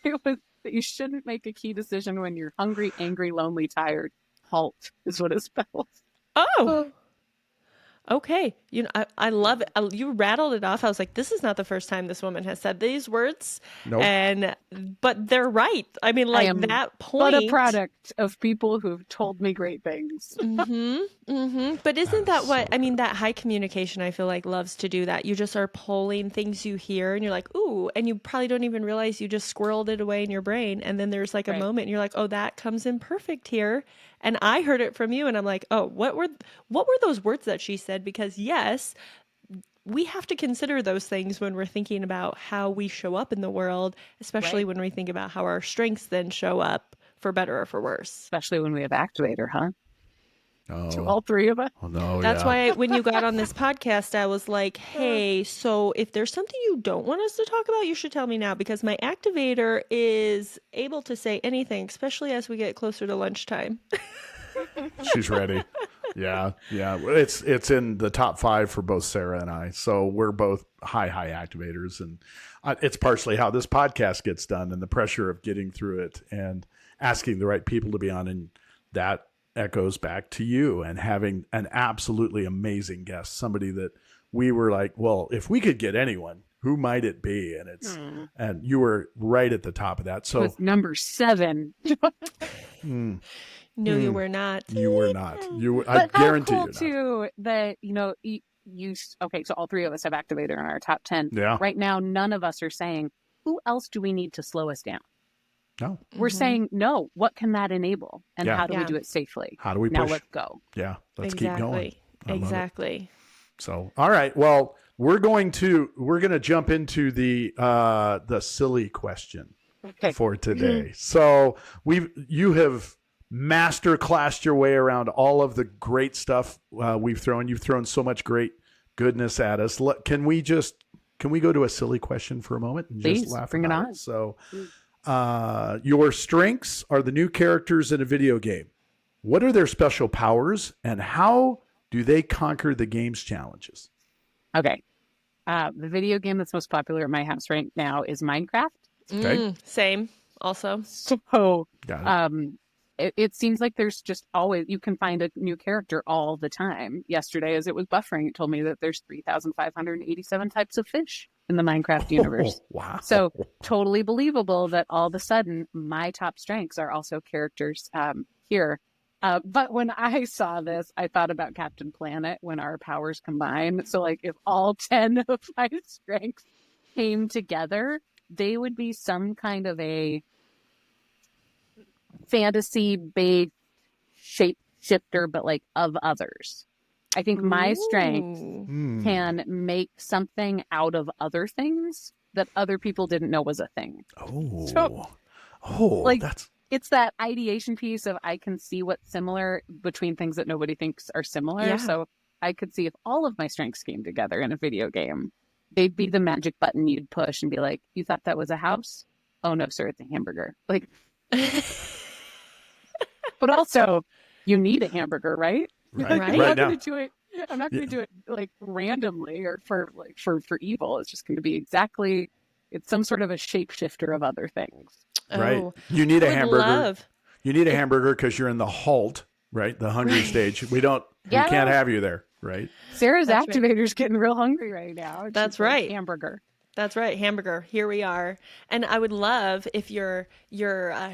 it was that you shouldn't make a key decision when you're hungry, angry, lonely, tired. HALT is what it spells. Oh, okay. You know, I love it. You rattled it off. I was like, this is not the first time this woman has said these words. Nope. But they're right. I mean, like that point. But a product of people who've told me great things. But isn't that what, I mean, that high communication, I feel like loves to do that. You just are pulling things you hear and you're like, ooh, and you probably don't even realize you just squirreled it away in your brain. And then there's like a moment and you're like, oh, that comes in perfect here. And I heard it from you and I'm like, oh, what were those words that she said? Because yes, we have to consider those things when we're thinking about how we show up in the world, especially when we think about how our strengths then show up for better or for worse. Especially when we have activator, huh? Oh. To all three of us. Oh, no, That's why when you got on this podcast, I was like, hey, so if there's something you don't want us to talk about, you should tell me now because my activator is able to say anything, especially as we get closer to lunchtime. She's ready. Yeah. It's in the top 5 for both Sarah and I. So we're both high activators. And it's partially how this podcast gets done and the pressure of getting through it and asking the right people to be on. And that echoes back to you and having an absolutely amazing guest, somebody that we were like, well, if we could get anyone, who might it be? And and you were right at the top of that. So with number 7. No, you were not. You were not. I guarantee how cool you not. too that okay, so all 3 of us have activator in our top 10. Yeah. Right now, none of us are saying, who else do we need to slow us down? No. We're saying, no, what can that enable? And how do we do it safely? How do we push? Now let's go. Yeah. Let's keep going. Exactly. So, all right. Well, we're going to jump into the silly question for today. So you have master classed your way around all of the great stuff we've thrown. You've thrown so much great goodness at us. Can we go to a silly question for a moment and Please, just laugh? bring it on. So, your strengths are the new characters in a video game. What are their special powers and how do they conquer the game's challenges? Okay. The video game that's most popular at my house right now is Minecraft. Okay. Same. Also. So, Got it. it seems like there's just always, you can find a new character all the time. Yesterday, as it was buffering, it told me that there's 3,587 types of fish in the Minecraft universe. Wow. So totally believable that all of a sudden my top strengths are also characters here. But when I saw this, I thought about Captain Planet when our powers combine. So like if all 10 of my strengths came together, they would be some kind of a fantasy-based shapeshifter, but like of others. I think my strength can make something out of other things that other people didn't know was a thing. It's that ideation piece of I can see what's similar between things that nobody thinks are similar. Yeah. So I could see if all of my strengths came together in a video game, they'd be the magic button you'd push and be like, you thought that was a house? Oh no, sir, it's a hamburger. Like, but also you need a hamburger, right? Right. Like, Right. I'm Right not going now. to do it. I'm not going to do it like randomly or for evil. It's just going to be exactly. It's some sort of a shapeshifter of other things. Right. Oh, You need a I would hamburger. love- You need a hamburger because you're in the HALT, right? The hungry stage. We can't have you there, right? Sarah's That's right. activator's getting real hungry right now. That's She's like, right. hamburger. That's right. Hamburger. Here we are. And I would love if your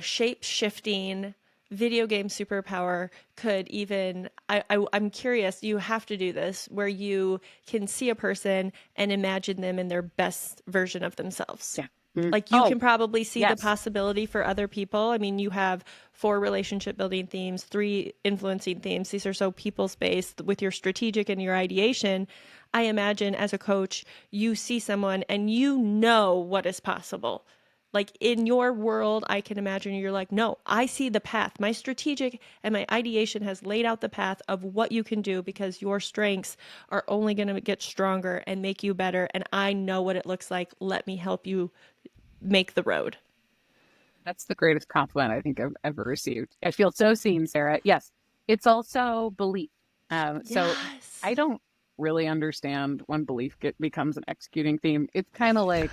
shape shifting video game superpower could even, I'm curious, you have to do this where you can see a person and imagine them in their best version of themselves. Yeah. Like you can probably see the yes. possibility for other people. I mean, you have 4 relationship building themes, 3 influencing themes. These are so people's based with your strategic and your ideation. I imagine as a coach, you see someone and you know what is possible. Like in your world, I can imagine you're like, no, I see the path. My strategic and my ideation has laid out the path of what you can do because your strengths are only going to get stronger and make you better. And I know what it looks like. Let me help you make the road. That's the greatest compliment I think I've ever received. I feel so seen, Sarah. Yes. It's also belief. So I don't really understand when belief becomes an executing theme. It's kind of like,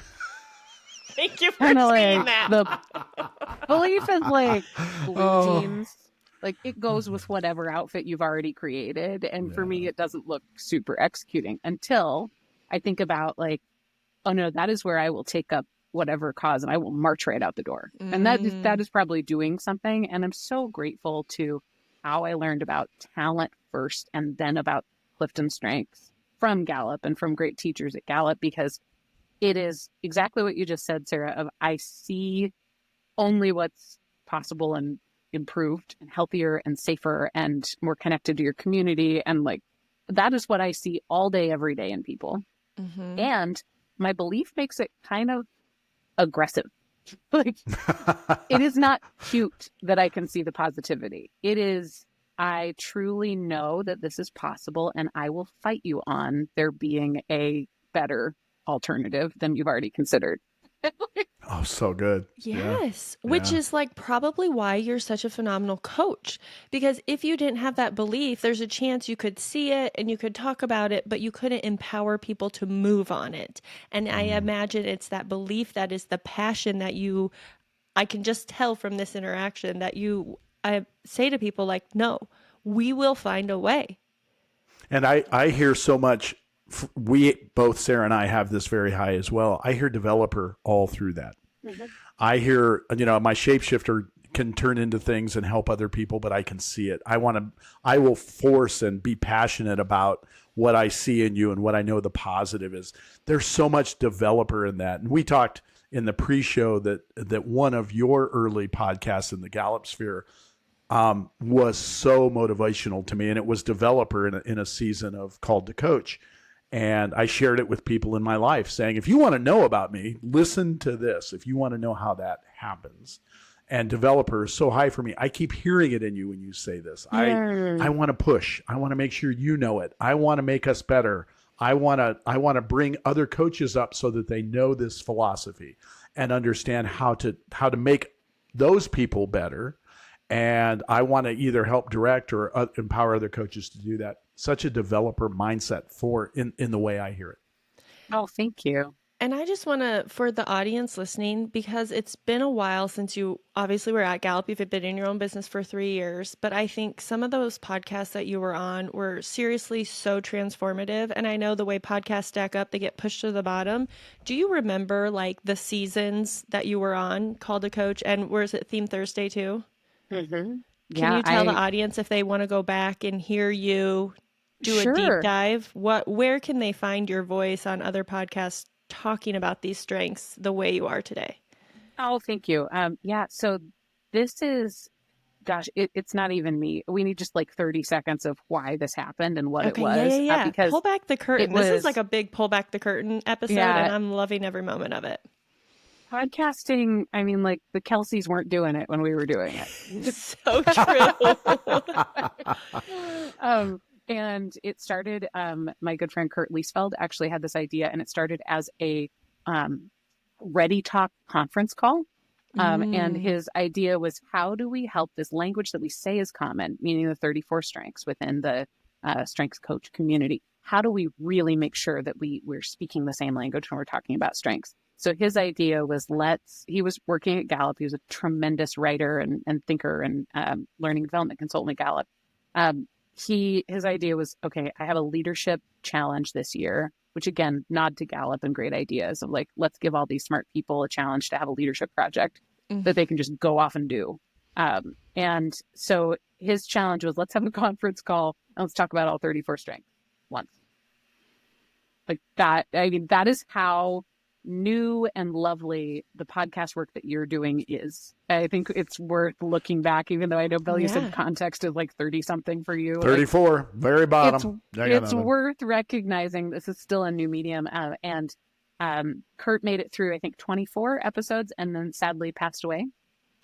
Thank you for saying that. The belief is like blue jeans. Like it goes with whatever outfit you've already created. And for me, it doesn't look super executing until I think about like, oh no, that is where I will take up whatever cause and I will march right out the door. And that is probably doing something. And I'm so grateful to how I learned about talent first and then about CliftonStrengths from Gallup and from great teachers at Gallup, because it is exactly what you just said, Sarah, of I see only what's possible and improved and healthier and safer and more connected to your community. And like, that is what I see all day, every day in people. And my belief makes it kind of aggressive. Like, it is not cute that I can see the positivity. It is, I truly know that this is possible and I will fight you on there being a better alternative than you've already considered. Oh, so good. Yes, which is like probably why you're such a phenomenal coach. Because if you didn't have that belief, there's a chance you could see it and you could talk about it, but you couldn't empower people to move on it. And I imagine it's that belief that is the passion that I can just tell from this interaction that I say to people like, no, we will find a way. And I hear so much. We both, Sarah and I, have this very high as well. I hear developer all through that. I hear, my shapeshifter can turn into things and help other people, but I can see it. I will force and be passionate about what I see in you and what I know the positive is. There's so much developer in that. And we talked in the pre-show that one of your early podcasts in the Gallup sphere was so motivational to me. And it was developer in a season of Called to Coach. And I shared it with people in my life saying, if you want to know about me, listen to this. If you want to know how that happens. And developer is so high for me. I keep hearing it in you when you say this. I want to push. I want to make sure you know it. I want to make us better. I want to bring other coaches up so that they know this philosophy and understand how to make those people better. And I want to either help direct or empower other coaches to do that. Such a developer mindset in the way I hear it. Oh, thank you. And I just want to, for the audience listening, because it's been a while since you obviously were at Gallup, you've been in your own business for 3 years, but I think some of those podcasts that you were on were seriously so transformative. And I know the way podcasts stack up, they get pushed to the bottom. Do you remember like the seasons that you were on Call to Coach, and was it Theme Thursday too? Can you tell the audience if they want to go back and hear you do a deep dive? Where can they find your voice on other podcasts talking about these strengths the way you are today? Oh, thank you. So this is, it's not even me. We need just like 30 seconds of why this happened and what it was. Yeah. Because pull back the curtain. This is like a big pull back the curtain episode, and I'm loving every moment of it. Podcasting, I mean, like the Kelseys weren't doing it when we were doing it. So true. And it started, my good friend Kurt Liesfeld actually had this idea, and it started as a Ready Talk conference call. And his idea was, how do we help this language that we say is common, meaning the 34 strengths within the strengths coach community? How do we really make sure that we're speaking the same language when we're talking about strengths? So his idea was, he was working at Gallup. He was a tremendous writer and thinker and learning development consultant at Gallup. His idea was, okay, I have a leadership challenge this year. which again, nod to Gallup and great ideas of like, let's give all these smart people a challenge to have a leadership project that they can just go off and do. And so his challenge was, let's have a conference call and let's talk about all 34 strengths once. Like that, I mean, that is how new and lovely the podcast work that you're doing is. I think it's worth looking back, even though I know, Bill, you said context is like 30 something for you. 34, like, very bottom. It's worth recognizing this is still a new medium. And Kurt made it through, I think, 24 episodes and then sadly passed away.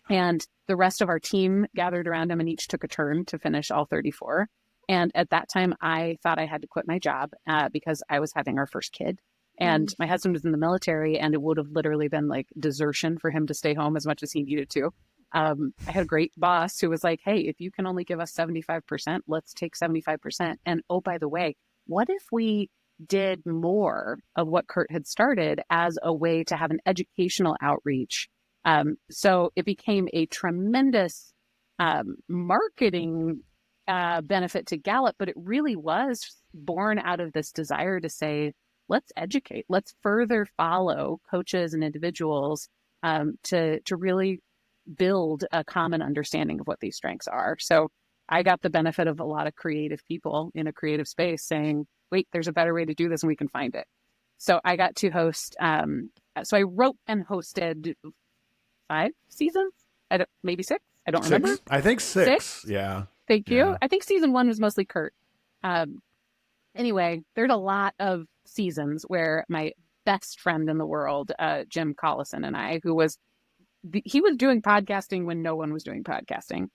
And the rest of our team gathered around him and each took a turn to finish all 34. And at that time, I thought I had to quit my job because I was having our first kid. And my husband was in the military, and it would have literally been like desertion for him to stay home as much as he needed to. I had a great boss who was like, hey, if you can only give us 75%, let's take 75%. And oh, by the way, what if we did more of what Kurt had started as a way to have an educational outreach? So it became a tremendous marketing benefit to Gallup, but it really was born out of this desire to say, let's educate, let's further follow coaches and individuals to really build a common understanding of what these strengths are. So I got the benefit of a lot of creative people in a creative space saying, wait, there's a better way to do this and we can find it. So I got to host, so I wrote and hosted 5 seasons, maybe 6, I don't remember. I think 6. Yeah. Thank you. Yeah. I think season 1 was mostly Kurt. Anyway, there's a lot of seasons where my best friend in the world, Jim Collison, and I, he was doing podcasting when no one was doing podcasting.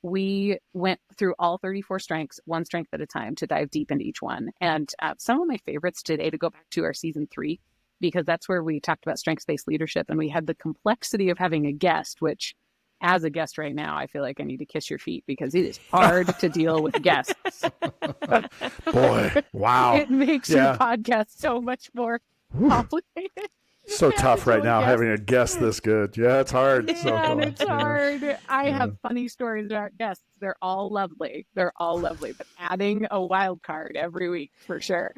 We went through all 34 strengths, one strength at a time, to dive deep into each one. And some of my favorites today to go back to are season 3, because that's where we talked about strengths-based leadership. And we had the complexity of having a guest, which as a guest right now, I feel like I need to kiss your feet because it is hard to deal with guests. Boy, wow. It makes your podcast so much more complicated. So tough right now having a guest this good. Yeah, it's hard. It's hard. I have funny stories about guests. They're all lovely. But adding a wild card every week for sure.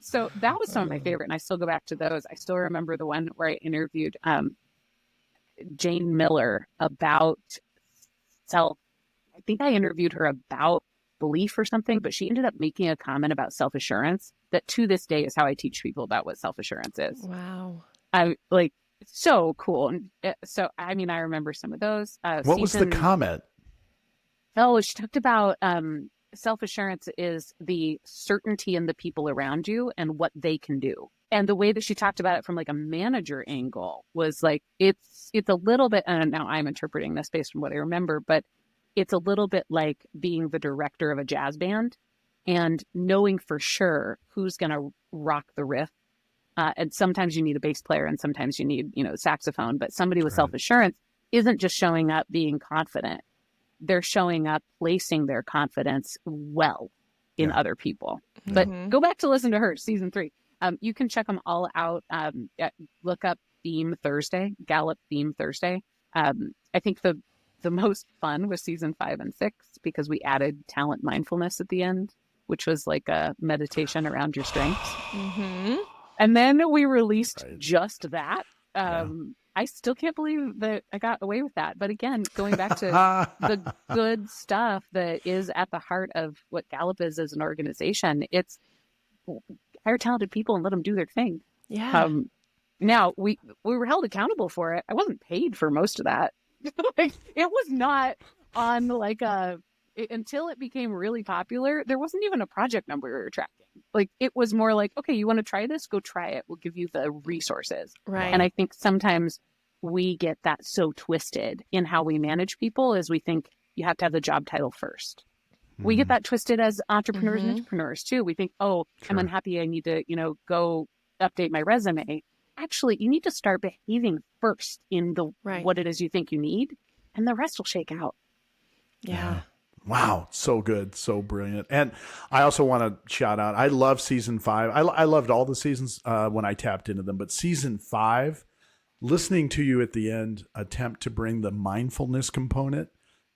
So that was some of my favorite. And I still go back to those. I still remember the one where I interviewed Jane Miller about I think I interviewed her about belief or something, but she ended up making a comment about self-assurance that to this day is how I teach people about what self-assurance is. Wow. I'm like, it's so cool. And so, I mean, I remember some of those. What was the comment? Oh, she talked about self-assurance is the certainty in the people around you and what they can do. And the way that she talked about it from like a manager angle was like, it's a little bit, and now I'm interpreting this based on what I remember, but it's a little bit like being the director of a jazz band and knowing for sure who's going to rock the riff. And sometimes you need a bass player and sometimes you need, saxophone, but somebody with self-assurance isn't just showing up being confident. They're showing up, placing their confidence well in other people. But go back to listen to her, season 3. You can check them all out. Look up Theme Thursday, Gallup Theme Thursday. I think the most fun was season 5 and 6 because we added talent mindfulness at the end, which was like a meditation around your strengths. And then we released just that. I still can't believe that I got away with that. But again, going back to the good stuff that is at the heart of what Gallup is as an organization, it's hire talented people and let them do their thing. Yeah. Now we were held accountable for it. I wasn't paid for most of that. Like, it was not on like until it became really popular. There wasn't even a project number we were tracking. Like, it was more like, okay, you want to try this? Go try it. We'll give you the resources. Right. And I think sometimes we get that so twisted in how we manage people is we think you have to have the job title first. We get that twisted as entrepreneurs and entrepreneurs too. We think, I'm unhappy. I need to, go update my resume. Actually, you need to start behaving first in the what it is you think you need, and the rest will shake out. Yeah. Wow. So good. So brilliant. And I also want to shout out, I love season 5. I loved all the seasons when I tapped into them, but season 5, listening to you at the end attempt to bring the mindfulness component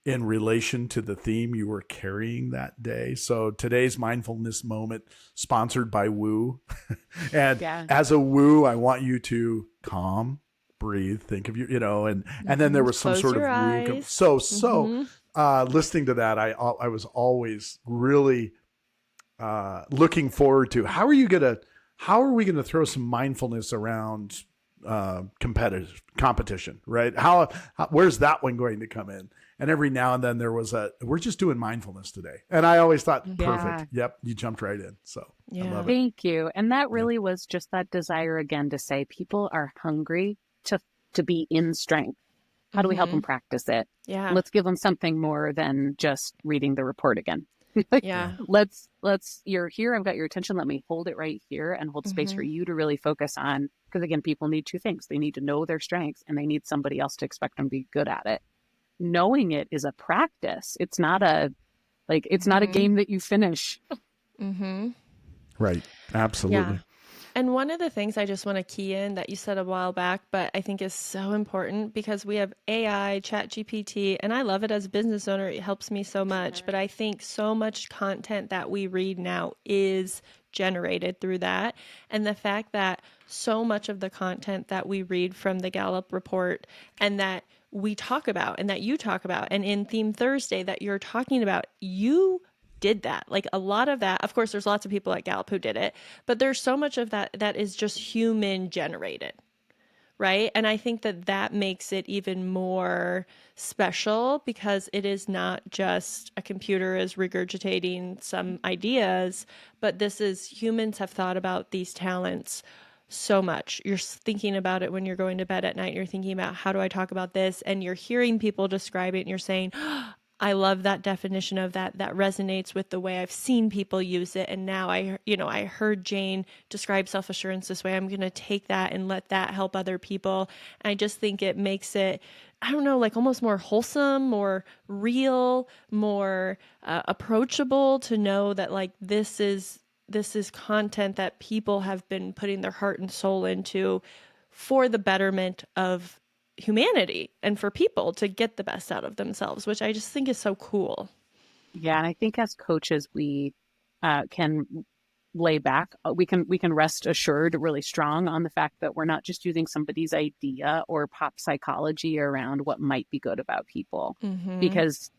in relation to the theme you were carrying that day. So today's mindfulness moment sponsored by Woo. And as a Woo, I want you to calm, breathe, think of and then there was some Close sort of your Woo. eyes. So listening to that, I was always really looking forward to how are we going to throw some mindfulness around competition, right? How where's that one going to come in? And every now and then we're just doing mindfulness today. And I always thought, perfect. Yep. You jumped right in. So I love it. Thank you. And that really was just that desire again to say people are hungry to be in strength. How do we help them practice it? Yeah. Let's give them something more than just reading the report again. Let's you're here. I've got your attention. Let me hold it right here and hold space for you to really focus on. Because again, people need two things. They need to know their strengths and they need somebody else to expect them to be good at it. Knowing it is a practice. It's not a game that you finish. Right. Absolutely. Yeah. And one of the things I just want to key in that you said a while back, but I think is so important because we have AI, ChatGPT, and I love it as a business owner. It helps me so much. But I think so much content that we read now is generated through that. And the fact that so much of the content that we read from the Gallup report and that we talk about and that you talk about and in Theme Thursday that you're talking about, you did that. Like a lot of that, of course, there's lots of people at Gallup who did it, but there's so much of that that is just human generated, right? And I think that makes it even more special because it is not just a computer is regurgitating some ideas, but this is humans have thought about these talents so much. You're thinking about it when you're going to bed at night. You're thinking about how do I talk about this? And you're hearing people describe it and you're saying, I love that definition of that. That resonates with the way I've seen people use it. And now I heard Jane describe self-assurance this way. I'm going to take that and let that help other people. And I just think it makes it, I don't know, like almost more wholesome, more real, more approachable to know that like this is content that people have been putting their heart and soul into for the betterment of humanity and for people to get the best out of themselves, which I just think is so cool. Yeah, and I think as coaches, we can lay back. We can rest assured really strong on the fact that we're not just using somebody's idea or pop psychology around what might be good about people. Because,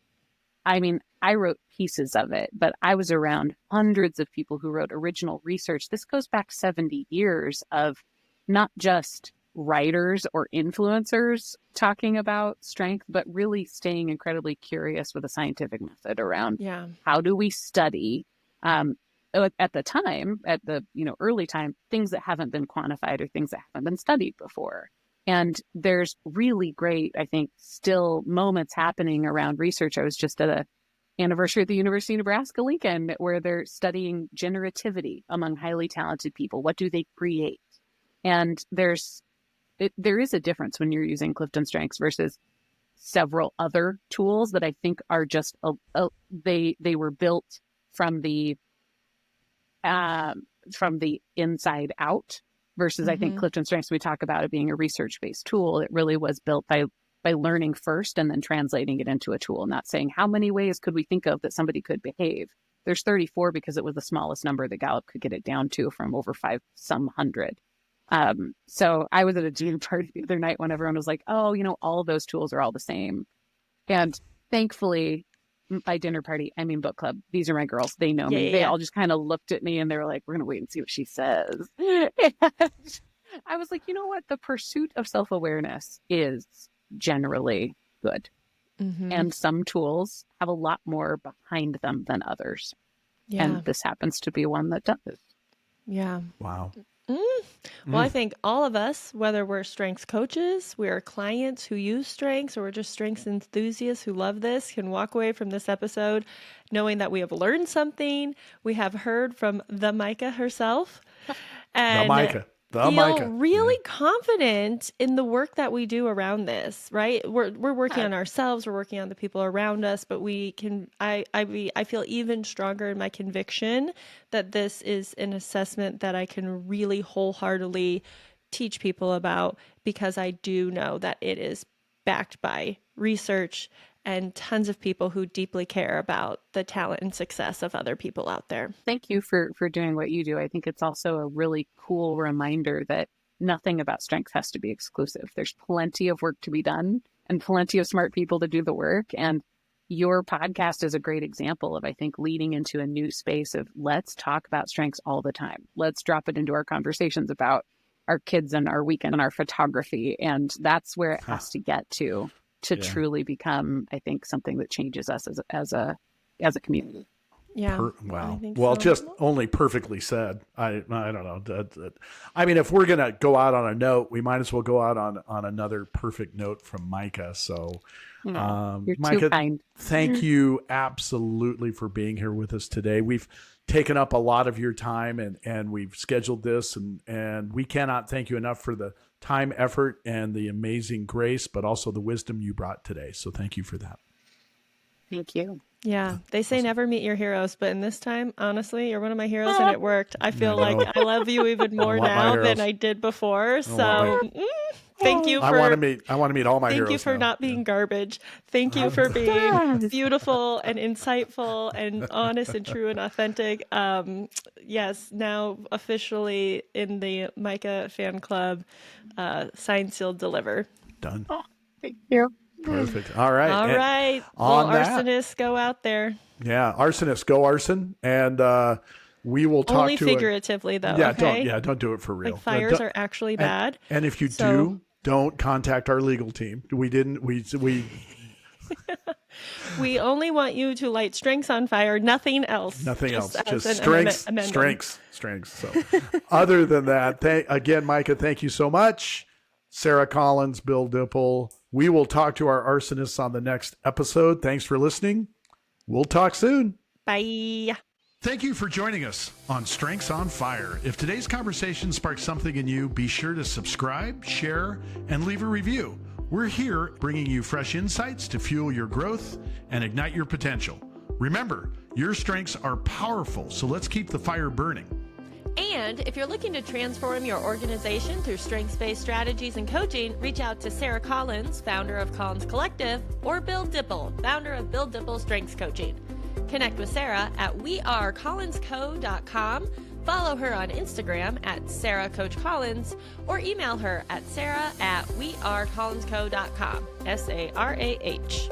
I mean, I wrote pieces of it, but I was around hundreds of people who wrote original research. This goes back 70 years of not just writers or influencers talking about strength, but really staying incredibly curious with a scientific method around how do we study at the time, at the early time, things that haven't been quantified or things that haven't been studied before. And there's really great, I think, still moments happening around research. I was just at a anniversary of the University of Nebraska-Lincoln where they're studying generativity among highly talented people. What do they create? And there is a difference when you're using CliftonStrengths versus several other tools that I think are just they were built from the inside out versus I think CliftonStrengths, we talk about it being a research-based tool. It really was built by learning first and then translating it into a tool, not saying how many ways could we think of that somebody could behave. There's 34 because it was the smallest number that Gallup could get it down to from over 500. So I was at a dinner party the other night when everyone was like, oh, all of those tools are all the same. And thankfully, by dinner party, I mean book club. These are my girls. They know me. They all just kind of looked at me and they were like, we're going to wait and see what she says. And I was like, you know what? The pursuit of self-awareness is generally good. And some tools have a lot more behind them than others. And this happens to be one that does. Yeah. Wow. Well, I think all of us, whether we're strengths coaches, we're clients who use strengths, or we're just strengths enthusiasts who love this, can walk away from this episode knowing that we have learned something. We have heard from the Maika herself. And feel really confident in the work that we do around this, right? We're working on ourselves, we're working on the people around us, but we can, I feel even stronger in my conviction that this is an assessment that I can really wholeheartedly teach people about because I do know that it is backed by research and tons of people who deeply care about the talent and success of other people out there. Thank you for doing what you do. I think it's also a really cool reminder that nothing about strength has to be exclusive. There's plenty of work to be done and plenty of smart people to do the work. And your podcast is a great example of, I think, leading into a new space of let's talk about strengths all the time. Let's drop it into our conversations about our kids and our weekend and our photography. And that's where it has to get to truly become, I think, something that changes us as a community. Yeah. Wow. Well, so. just only perfectly said. I don't know. I mean, if we're going to go out on a note, we might as well go out on another perfect note from Maika. So, You're Maika, too kind. Thank you absolutely for being here with us today. We've taken up a lot of your time and we've scheduled this and we cannot thank you enough for the time, effort, and the amazing grace, but also the wisdom you brought today. So thank you for that. Thank you. Yeah, they say never meet your heroes, but in this time, honestly, you're one of my heroes and it worked. I feel like I love you even more now than I did before. So thank you for... I want to meet all my heroes. Thank you for not being garbage. Thank you for being beautiful and insightful and honest and true and authentic. Yes, now officially in the Maika fan club, signed, sealed, deliver. Done. Oh, thank you. Perfect. All right. All right. Well, arsonists, go out there. Yeah, arsonists, go arson, and we will talk only figuratively though. Yeah, okay? don't do it for real. Like fires are actually bad. And if you do, don't contact our legal team. We we only want you to light strengths on fire, nothing else. Nothing else. Just strengths. So, other than that, again, Maika, thank you so much. Sarah Collins, Bill Dipple. We will talk to our arsonists on the next episode. Thanks for listening. We'll talk soon. Bye. Thank you for joining us on Strengths on Fire. If today's conversation sparked something in you, be sure to subscribe, share, and leave a review. We're here bringing you fresh insights to fuel your growth and ignite your potential. Remember, your strengths are powerful, so let's keep the fire burning. And if you're looking to transform your organization through strengths-based strategies and coaching, reach out to Sarah Collins, founder of Collins Collective, or Bill Dipple, founder of Bill Dipple Strengths Coaching. Connect with Sarah at wearecollinsco.com, follow her on Instagram at SarahCoachCollins, or email her at sarah@wearecollinsco.com, SARAH.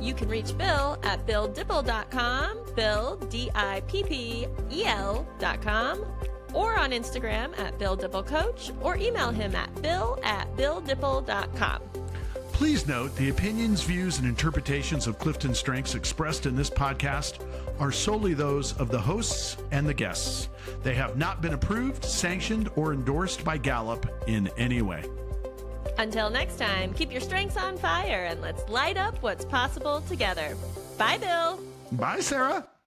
You can reach Bill at BillDipple.com, Bill, DIPPEL.com, or on Instagram at BillDippleCoach, or email him at bill@BillDipple.com. Please note the opinions, views, and interpretations of CliftonStrengths expressed in this podcast are solely those of the hosts and the guests. They have not been approved, sanctioned, or endorsed by Gallup in any way. Until next time, keep your strengths on fire and let's light up what's possible together. Bye, Bill. Bye, Sarah.